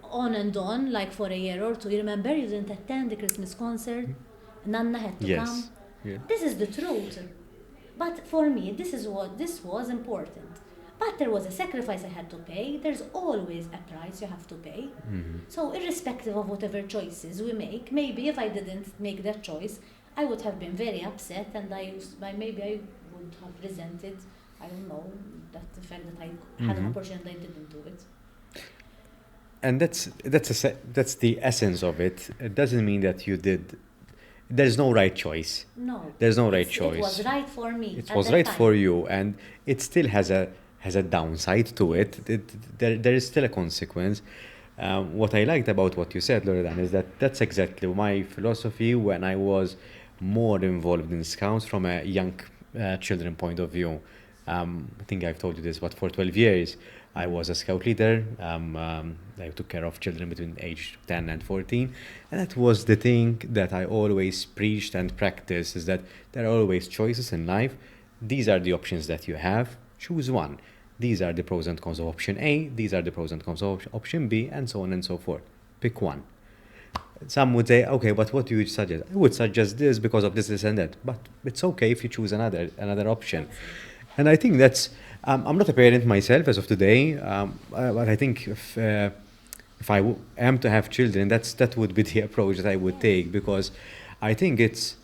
on and on, like for a year or two, you remember you didn't attend the Christmas concert? Nana had to come. Yeah. This is the truth. But for me, this was important. But there was a sacrifice I had to pay. There's always a price you have to pay. So irrespective of whatever choices we make, maybe if I didn't make that choice, I would have been very upset, and maybe I would have resented, I don't know, that the fact that I had an opportunity and I didn't do it. And that's the essence of it. It doesn't mean that you did. There's no right choice. No. There's no right choice. It was right for me. It was right for you, and it still has a downside to it. There is still a consequence. What I liked about what you said, Loredana, is that that's exactly my philosophy when I was more involved in Scouts from a young children point of view. I think I've told you this, but for 12 years, I was a Scout leader. I took care of children between age 10 and 14. And that was the thing that I always preached and practiced, is that there are always choices in life. These are the options that you have. Choose one. These are the pros and cons of option A. These are the pros and cons of option B, and so on and so forth. Pick one. Some would say, okay, but what do you suggest? I would suggest this because of this, and that. But it's okay if you choose another option. And I think that's, I'm not a parent myself as of today, but I think if I am to have children, that would be the approach that I would take, because I think it's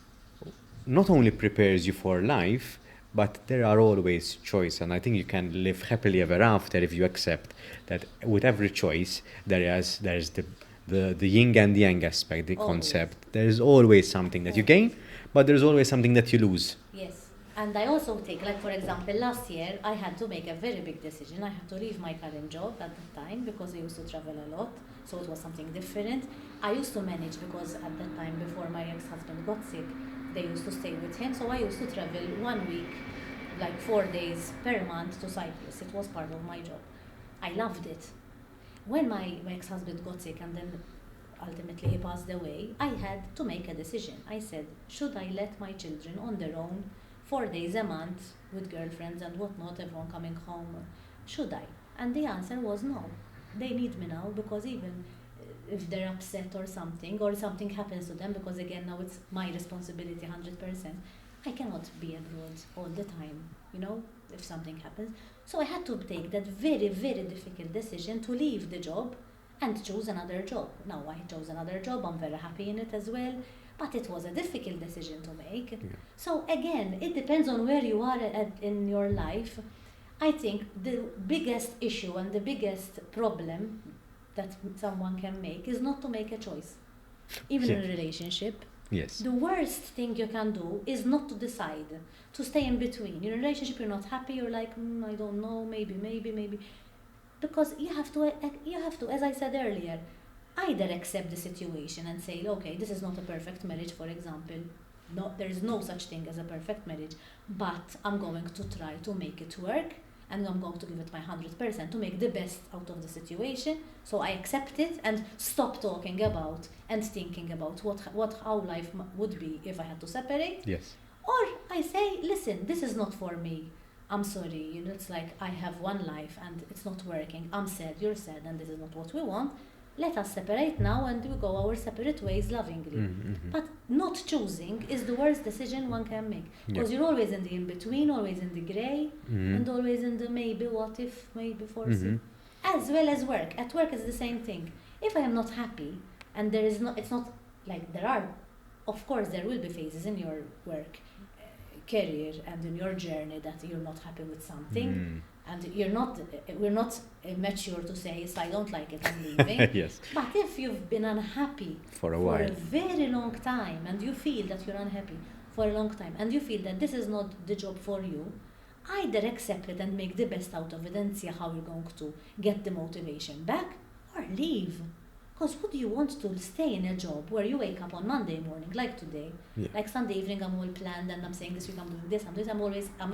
not only prepares you for life, but there are always choices, and I think you can live happily ever after if you accept that with every choice there's the yin and the yang aspect, the concept. There is always something that you gain, but there's always something that you lose. Yes. And I also take, like for example, last year I had to make a very big decision. I had to leave my current job at the time because I used to travel a lot, so it was something different. I used to manage because at that time, before my ex-husband got sick, they used to stay with him, so I used to travel 1 week, like 4 days per month to Cyprus. It was part of my job. I loved it. When my ex-husband got sick and then ultimately he passed away, I had to make a decision. I said, should I let my children on their own 4 days a month with girlfriends and whatnot, everyone coming home? Should I? And the answer was no. They need me now, because even if they're upset or something happens to them, because again now it's my responsibility 100%, I cannot be abroad all the time, if something happens. So I had to take that very, very difficult decision to leave the job and choose another job. Now I chose another job, I'm very happy in it as well, but it was a difficult decision to make. Yeah. So again, it depends on where you are in your life. I think the biggest issue and the biggest problem that someone can make is not to make a choice. Even in a relationship. Yes. The worst thing you can do is not to decide, to stay in between. In a relationship, you're not happy, you're like, I don't know, maybe. Because you have to, as I said earlier, either accept the situation and say, okay, this is not a perfect marriage, for example, there is no such thing as a perfect marriage, but I'm going to try to make it work, and I'm going to give it my 100% to make the best out of the situation. So I accept it and stop talking about and thinking about how life would be if I had to separate. Yes. Or I say, listen, this is not for me. I'm sorry, it's like I have one life and it's not working. I'm sad, you're sad, and this is not what we want. Let us separate now and we go our separate ways lovingly. Mm-hmm. But not choosing is the worst decision one can make. Because you're always in the in-between, always in the grey, and always in the maybe, what if, maybe, foresee. As well as work. At work is the same thing. If I am not happy, and it's not like there are, of course there will be phases in your work career and in your journey that you're not happy with something. And we're not mature to say, so I don't like it, I'm leaving. Yes. But if you've been unhappy for a very long time, and you feel that you're unhappy for a long time, and you feel that this is not the job for you, either accept it and make the best out of it and see how you're going to get the motivation back, or leave. Because would you want to stay in a job where you wake up on Monday morning, like today, like Sunday evening I'm all planned and I'm saying this week I'm doing this, I'm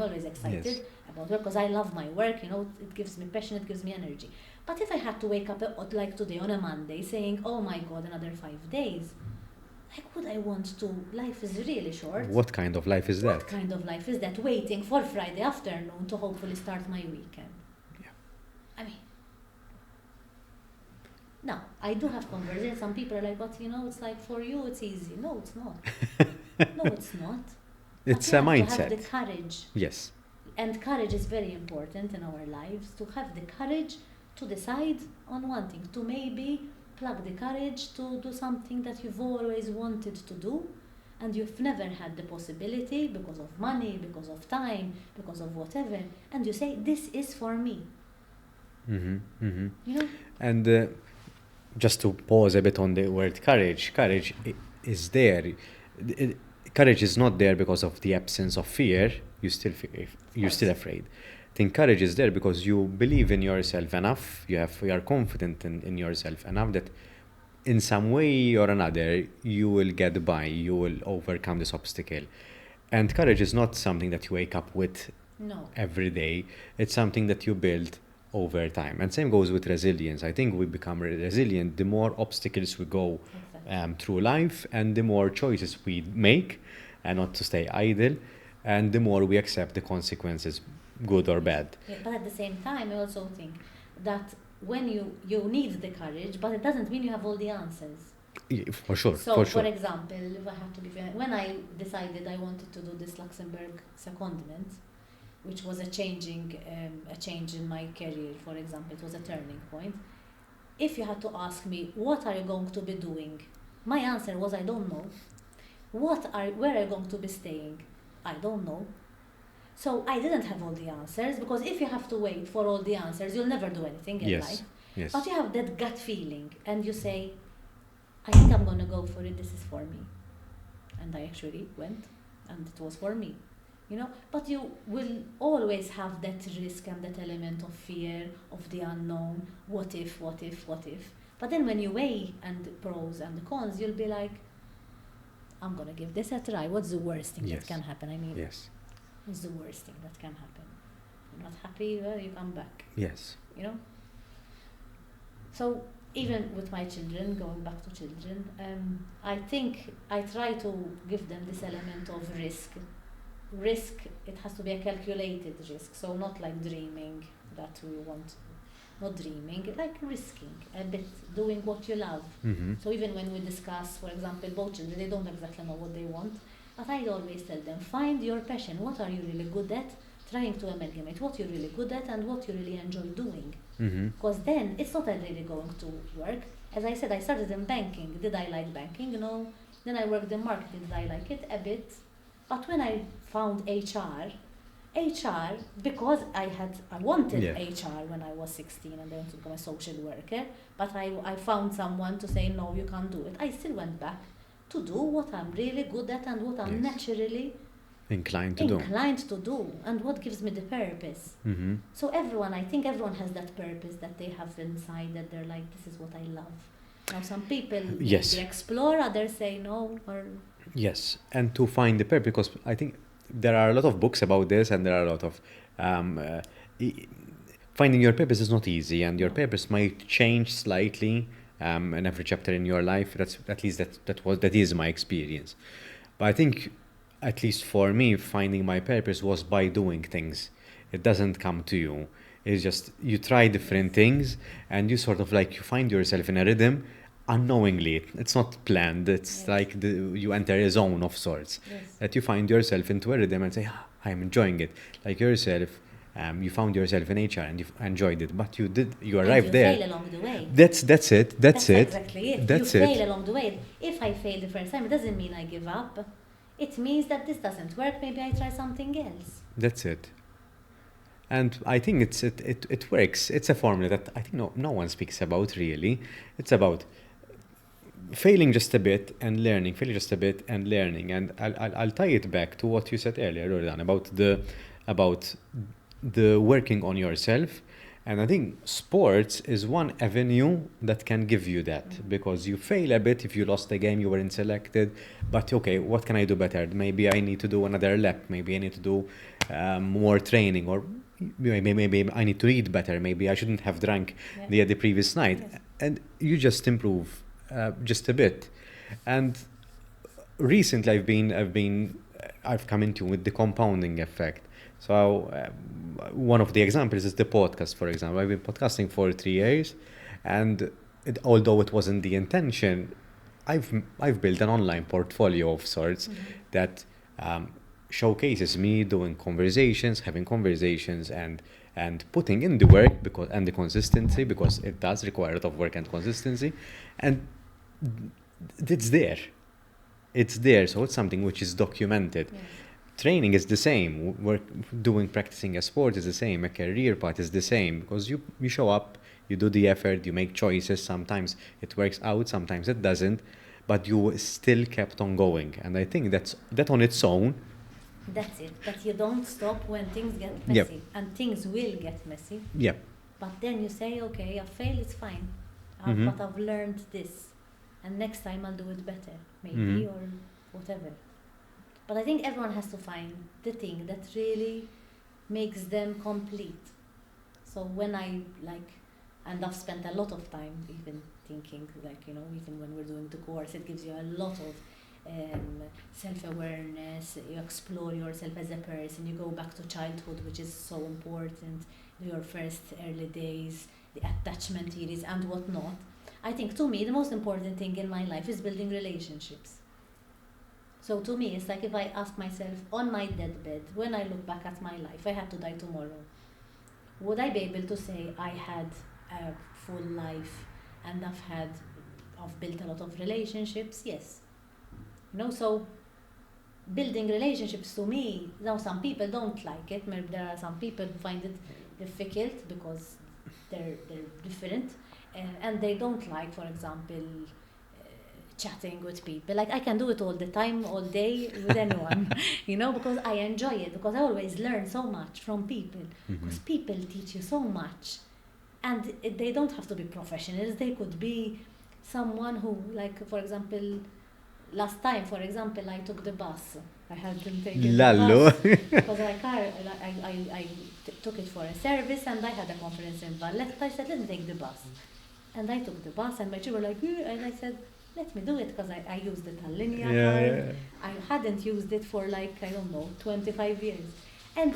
always excited about work because I love my work, it gives me passion, it gives me energy. But if I had to wake up like today on a Monday saying, oh my God, another 5 days, like would I want to? Life is really short. What kind of life is that? What kind of life is that? Waiting for Friday afternoon to hopefully start my weekend. Yeah. I mean, now, I do have conversations. Some people are like, but it's like for you it's easy. No, it's not. No, it's not. It's a mindset. To have the courage. Yes. And courage is very important in our lives. To have the courage to decide on one thing. To maybe plug the courage to do something that you've always wanted to do. And you've never had the possibility because of money, because of time, because of whatever. And you say, this is for me. And just to pause a bit on the word courage is there. Courage is not there because of the absence of fear. You're still afraid. I think courage is there because you believe in yourself enough. You are confident in yourself enough that in some way or another you will get by. You will overcome this obstacle. And courage is not something that you wake up with every day. It's something that you build over time. And same goes with resilience. I think we become resilient the more obstacles we go through life and the more choices we make and not to stay idle and the more we accept the consequences, good or bad. Yeah, but at the same time, I also think that when you need the courage, but it doesn't mean you have all the answers. Yeah, for sure. So, for example, if I have to give you, when I decided I wanted to do this Luxembourg secondment, which was a change in my career, for example, it was a turning point. If you had to ask me, what are you going to be doing? My answer was, I don't know. Where are you going to be staying? I don't know. So I didn't have all the answers, because if you have to wait for all the answers, you'll never do anything in life. Yes. But you have that gut feeling, and you say, I think I'm going to go for it, this is for me. And I actually went, and it was for me. But you will always have that risk and that element of fear, of the unknown, what if. But then when you weigh and the pros and the cons, you'll be like, I'm going to give this a try. What's the worst thing that can happen? What's the worst thing that can happen? You're not happy, well, you come back. Yes. So even with my children, going back to children, I think I try to give them this element of risk. Risk, it has to be a calculated risk, so not like dreaming that we want, not dreaming, like risking a bit, doing what you love. So even when we discuss, for example, both children, they don't exactly know what they want, but I always tell them, find your passion, what are you really good at, trying to amalgamate what you're really good at and what you really enjoy doing. Because then it's not really going to work. As I said, I started in banking. Did I like banking? No. Then I worked in marketing. Did I like it? A bit. But when I found HR, because I wanted HR when I was 16 and I wanted to become a social worker, but I found someone to say, no, you can't do it. I still went back to do what I'm really good at and what I'm naturally inclined to do and what gives me the purpose. So I think everyone has that purpose that they have inside, that they're like, this is what I love. Now some people they explore, others say no, or Yes, and to find the purpose, because I think there are a lot of books about this, and there are a lot of e- finding your purpose is not easy, and your No. purpose might change slightly in every chapter in your life. That's at least that is my experience. But I think, at least for me, finding my purpose was by doing things. It doesn't come to you. It's just you try different things, and you sort of like you find yourself in a rhythm unknowingly. It's not planned. It's Yes. like you enter a zone of sorts Yes. that you find yourself into a rhythm and say, ah, I'm enjoying it. Like yourself, you found yourself in HR and you enjoyed it, but you And arrived you there. fail along the way. That's it. That's it. Exactly it. You That's fail it. along the way. If I fail the first time, it doesn't mean I give up. It means that this doesn't work. Maybe I try something else. That's it. And I think it works. It's a formula that I think no one speaks about really. It's about failing just a bit and learning, failing just a bit and learning. And I'll tie it back to what you said earlier, Loredana, about the working on yourself. And I think sports is one avenue that can give you that, because you fail a bit if you lost a game, you weren't selected. But okay, what can I do better? Maybe I need to do another lap. Maybe I need to do more training, or maybe I need to eat better. Maybe I shouldn't have drank Yeah. the previous night. Yes. And you just improve just a bit. And recently I've come into with the compounding effect. So one of the examples is the podcast, for example. I've been podcasting for 3 years, and although it wasn't the intention, I've built an online portfolio of sorts that showcases me doing conversations, having conversations, and putting in the work and the consistency, because it does require a lot of work and consistency, and it's there. It's there, so it's something which is documented. Yes. Training is the same. Practicing a sport is the same. A career path is the same, because you show up, you do the effort, you make choices. Sometimes it works out, sometimes it doesn't, but you still kept on going. And I think that on its own. That's it. That you don't stop when things get Yep. messy. And things will get messy. Yeah. But then you say, okay, I failed, it's fine. Mhm. But I've learned this. And next time I'll do it better, maybe, Mhm. or whatever. But I think everyone has to find the thing that really makes them complete. So when and I've spent a lot of time even thinking, even when we're doing the course, it gives you a lot of self-awareness. You explore yourself as a person. You go back to childhood, which is so important, your first early days, the attachment theories and whatnot. I think to me, the most important thing in my life is building relationships. So to me, it's like if I ask myself on my deathbed, when I look back at my life, I had to die tomorrow, would I be able to say I had a full life and I've built a lot of relationships? Yes. So building relationships to me, now some people don't like it. Maybe there are some people who find it difficult because they're different, and they don't like, for example, chatting with people. Like I can do it all the time, all day with anyone, because I enjoy it, because I always learn so much from people, because people teach you so much, and they don't have to be professionals. They could be someone who, like, for example, last time, for example, I took the bus. I had been taking Lallo. the bus because I took it for a service, and I had a conference in Valletta. I said, let me take the bus. And I took the bus, and my children were like, and I said, let me do it, because I used the Tallinia card. Yeah. I hadn't used it for 25 years. And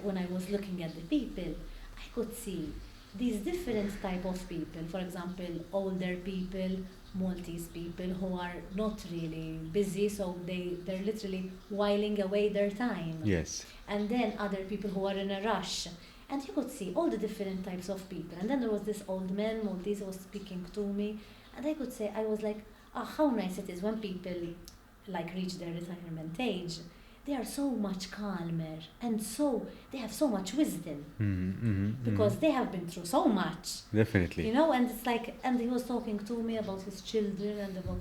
when I was looking at the people, I could see these different type of people. For example, older people, Maltese people who are not really busy, so they're literally whiling away their time. Yes. And then other people who are in a rush. And you could see all the different types of people. And then there was this old man, Maltese, who was speaking to me. And I could say, I was like, how nice it is when people reach their retirement age. They are so much calmer, and they have so much wisdom, because they have been through so much. Definitely. And it's like, and he was talking to me about his children and about,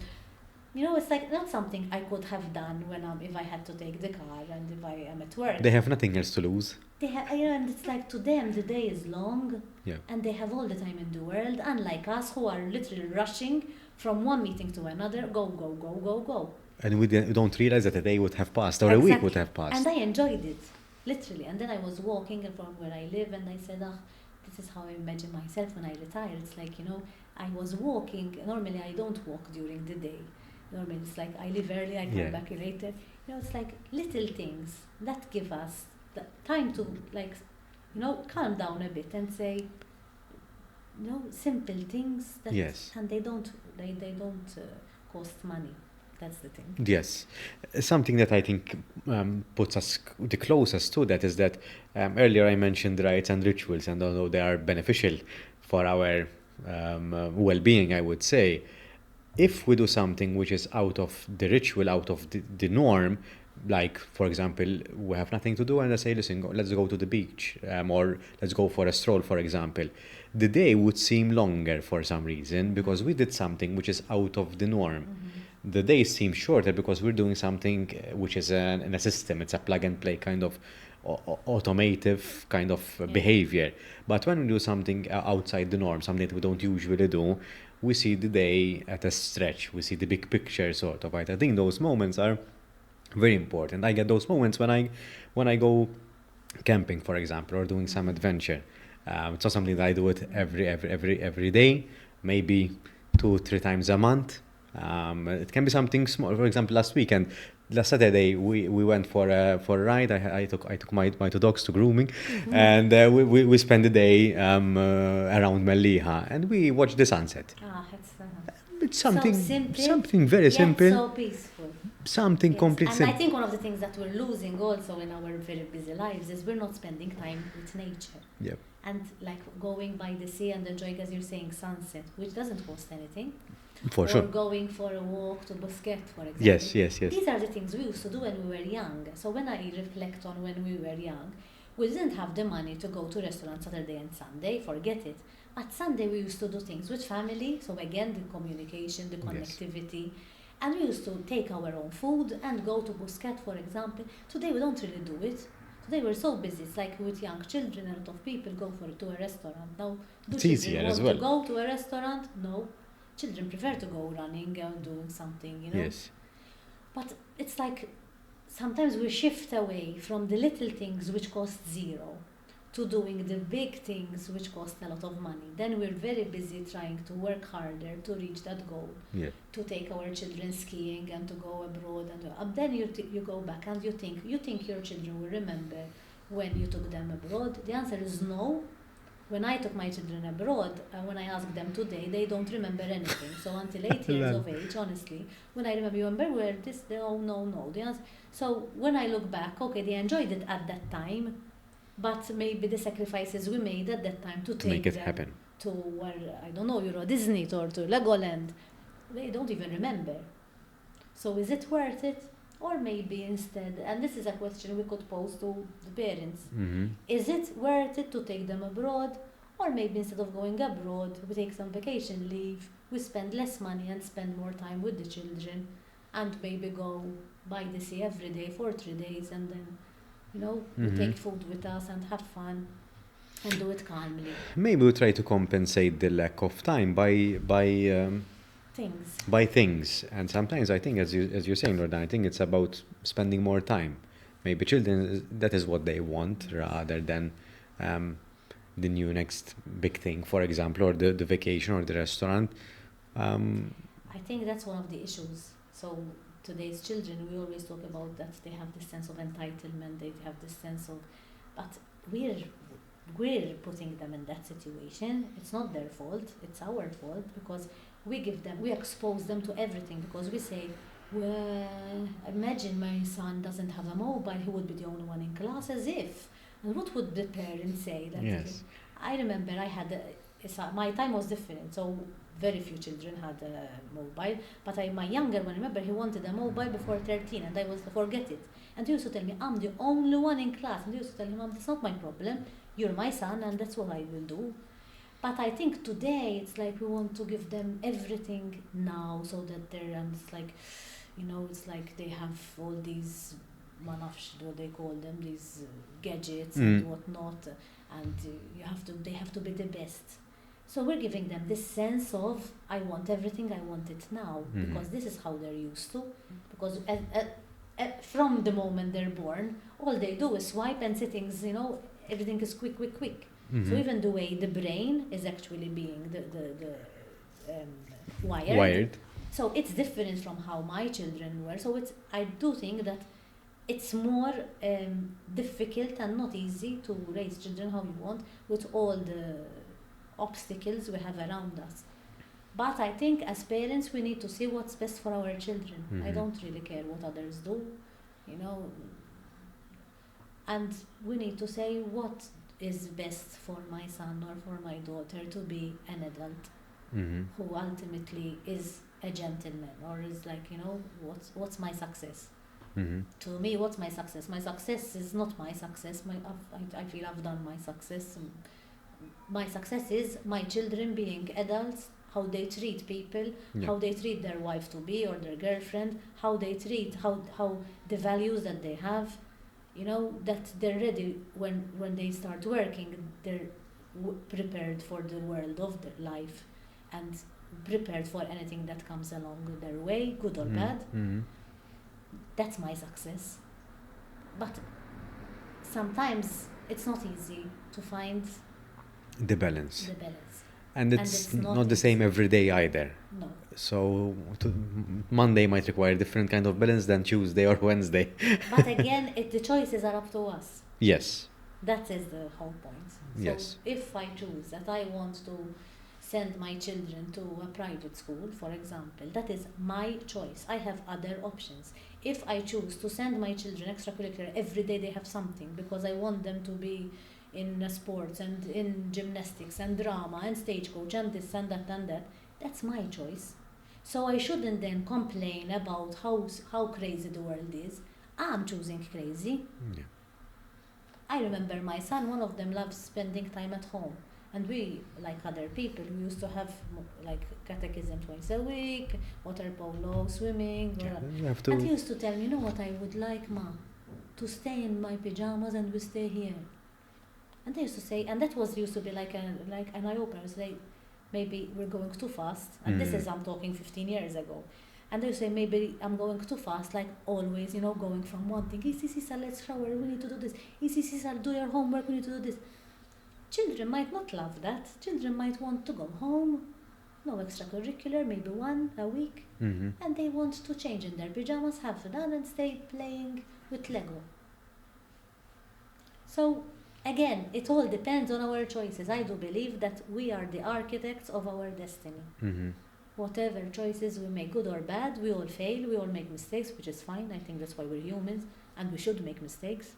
it's like not something I could have done if I had to take the car and if I am at work. They have nothing else to lose. They have, and it's like, to them the day is long, Yeah. and they have all the time in the world, unlike us who are literally rushing from one meeting to another, go, go, go, go, go. And we don't realize that a day would have passed or a week would have passed. And I enjoyed it, literally. And then I was walking from where I live, and I said, this is how I imagine myself when I retire. It's like, I was walking. Normally, I don't walk during the day. Normally, it's like I leave early, I come back later. It's like little things that give us the time to, like, calm down a bit and say, simple things that, and they don't cost money. That's the thing. Yes. Something that I think puts us the closest to that is that earlier I mentioned rites and rituals, and although they are beneficial for our well-being, I would say, if we do something which is out of the ritual, out of the norm, like, for example, we have nothing to do and I say, listen, let's go to the beach, or let's go for a stroll, for example, the day would seem longer for some reason because we did something which is out of the norm. Mm-hmm. The days seem shorter because we're doing something which is in a system. It's a plug and play kind of automative kind of behavior. But when we do something outside the norm, something that we don't usually do, we see the day at a stretch. We see the big picture, sort of. Right? I think those moments are very important. I get those moments when I go camping, for example, or doing some adventure. It's not something that I do it every day, maybe 2-3 times a month. It can be something small. For example, last Saturday we went for a ride. I took my 2 dogs to grooming, mm-hmm. and we spent the day around Mallia, and we watched the sunset. It's something very simple. So peaceful. Something completely simple. And I think one of the things that we're losing also in our very busy lives is we're not spending time with nature. Yep. And like going by the sea and enjoying, as you're saying, sunset, which doesn't cost anything. For sure. Or going for a walk to Busquet, for example. Yes. These are the things we used to do when we were young. So when I reflect on when we were young, we didn't have the money to go to restaurants Saturday and Sunday, forget it. At Sunday we used to do things with family, so again the communication, the connectivity. Yes. And we used to take our own food and go to Busquet, for example. Today we don't really do it. Today we're so busy. It's like with young children, a lot of people go to a restaurant. Now, do it's easier children as want well. to go to a restaurant? No. Children prefer to go running and doing something, Yes. But it's like sometimes we shift away from the little things which cost zero to doing the big things which cost a lot of money. Then we're very busy trying to work harder to reach that goal, to take our children skiing and to go abroad. And then you go back and you think your children will remember when you took them abroad. The answer is no. When I took my children abroad, when I ask them today, they don't remember anything. So until 8 years of age, honestly, when I remember where this, no. The answer. So when I look back, okay, they enjoyed it at that time, but maybe the sacrifices we made at that time to make it happen to where, I don't know, Euro Disney or to Legoland, they don't even remember. So is it worth it? Or maybe instead, and this is a question we could pose to the parents, mm-hmm. Is it worth it to take them abroad? Or maybe instead of going abroad, we take some vacation leave, we spend less money and spend more time with the children, and maybe go by the sea every day for 3 days, and then, mm-hmm. we take food with us and have fun and do it calmly. Maybe we try to compensate the lack of time by things. And sometimes I think, as you're saying, Loredana, I think it's about spending more time. Maybe children, that is what they want, rather than the new next big thing, for example, or the vacation or the restaurant. I think that's one of the issues. So today's children, we always talk about that they have this sense of entitlement, they have this sense of, but we're putting them in that situation. It's not their fault, it's our fault, because we expose them to everything, because we say, well, imagine my son doesn't have a mobile, he would be the only one in class, as if. And what would the parents say? Yes. I remember my time was different, so very few children had a mobile, but my younger one, remember, he wanted a mobile before 13, and I was to forget it. And he used to tell me, I'm the only one in class. And he used to tell him, Mom, that's not my problem. You're my son, and that's what I will do. But I think today it's like we want to give them everything now, so that it's like, it's like they have all these what they call them, these gadgets and whatnot, and they have to be the best. So we're giving them this sense of, I want everything, I want it now, because this is how they're used to. Because from the moment they're born, all they do is swipe and settings, everything is quick, quick, quick. So even the way the brain is actually being wired. So it's different from how my children were. So I do think that it's more difficult and not easy to raise children how you want with all the obstacles we have around us. But I think as parents we need to see what's best for our children. I don't really care what others do, and we need to say what is best for my son or for my daughter to be an adult who ultimately is a gentleman, or is like, what's my success? To me, what's my success? My success is not my success. I feel I've done my success. My success is my children being adults, how they treat people, how they treat their wife to be or their girlfriend, how they treat, how the values that they have, that they're ready when they start working, they're prepared for the world of their life and prepared for anything that comes along their way, good or bad. That's my success. But sometimes it's not easy to find the balance. And it's not the easy. same every day either. No. So Monday might require different kind of balance than Tuesday or Wednesday. But again, the choices are up to us. Yes. That is the whole point. So Yes. if I choose that I want to send my children to a private school, for example, that is my choice. I have other options. If I choose to send my children extracurricular, every day they have something because I want them to be in sports and in gymnastics and drama and stagecoach and this and that, that's my choice. So I shouldn't then complain about how crazy the world is. I'm choosing crazy. Yeah. I remember my son, one of them loves spending time at home. And we, like other people, we used to have like catechism twice a week, water polo, swimming. You have to. And he used to tell me, what I would like, Ma? To stay in my pajamas and we stay here. And they used to say, and that used to be like an eye-opener. I would say, maybe we're going too fast. And this is, I'm talking 15 years ago. And they would say, maybe I'm going too fast, like always, going from one thing. Sisa, let's shower, we need to do this. Sisa, do your homework, we need to do this. Children might not love that. Children might want to go home, no extracurricular, maybe one a week. And they want to change in their pajamas, have fun, and stay playing with Lego. So, again, it all depends on our choices. I do believe that we are the architects of our destiny. Whatever choices we make, good or bad, we all fail, we all make mistakes, which is fine. I think that's why we're humans, and we should make mistakes,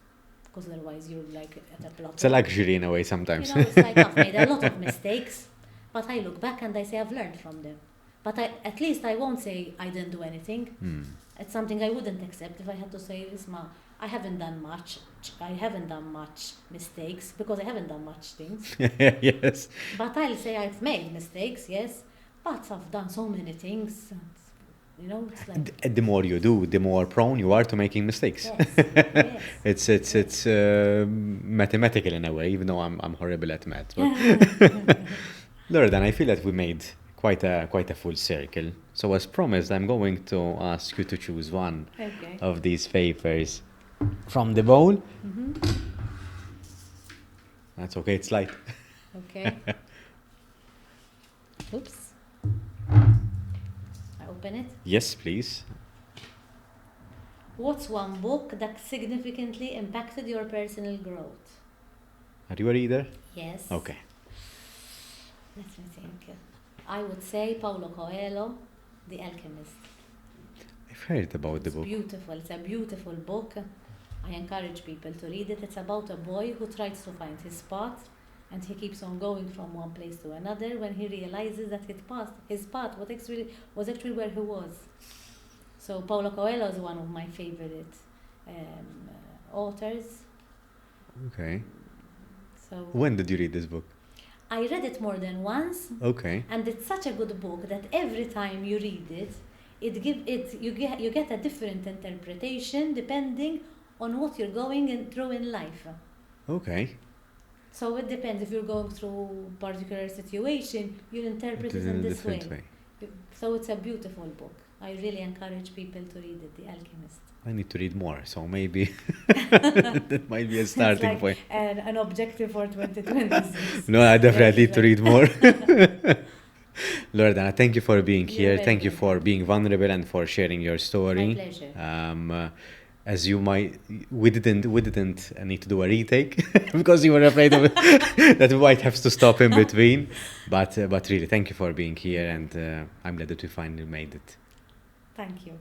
because otherwise you're like at a plateau. It's a luxury in a way sometimes. It's like I've made a lot of mistakes, but I look back and I say I've learned from them. But at least I won't say I didn't do anything. It's something I wouldn't accept if I had to say, Isma, I haven't done much mistakes, because I haven't done much things. Yes. But I'll say I've made mistakes, yes, but I've done so many things. And, it's like The more you do, the more prone you are to making mistakes. Yes. It's mathematical in a way, even though I'm horrible at math. Loredana, I feel that we made quite a full circle. So as promised, I'm going to ask you to choose one of these papers from the bowl. That's okay, it's light. Okay. Oops. I open it. Yes, please. What's one book that significantly impacted your personal growth? Are you a reader? Yes. Okay. Let me think. I would say Paulo Coelho, The Alchemist. I've heard about the book. Beautiful. It's a beautiful book. I encourage people to read it. It's about a boy who tries to find his path, and he keeps on going from one place to another when he realizes that his path was actually where he was. So Paulo Coelho is one of my favorite authors. Okay. So When did you read this book? I read it more than once. Okay. And it's such a good book that every time you read it, you get a different interpretation depending on what you're going through in life. Okay. So it depends. If you're going through a particular situation, you'll interpret It it is in in a this way. different way. So it's a beautiful book. I really encourage people to read it, The Alchemist. I need to read more, so maybe that might be a starting It's point. like an objective for 2026. No, I definitely need to read more. Right. Loredana, thank you for being You're here. very Thank you for welcome. being vulnerable and for sharing your My story. pleasure. As you might, we didn't need to do a retake because you were afraid of that we might have to stop in between. But really, thank you for being here, and I'm glad that we finally made it. Thank you.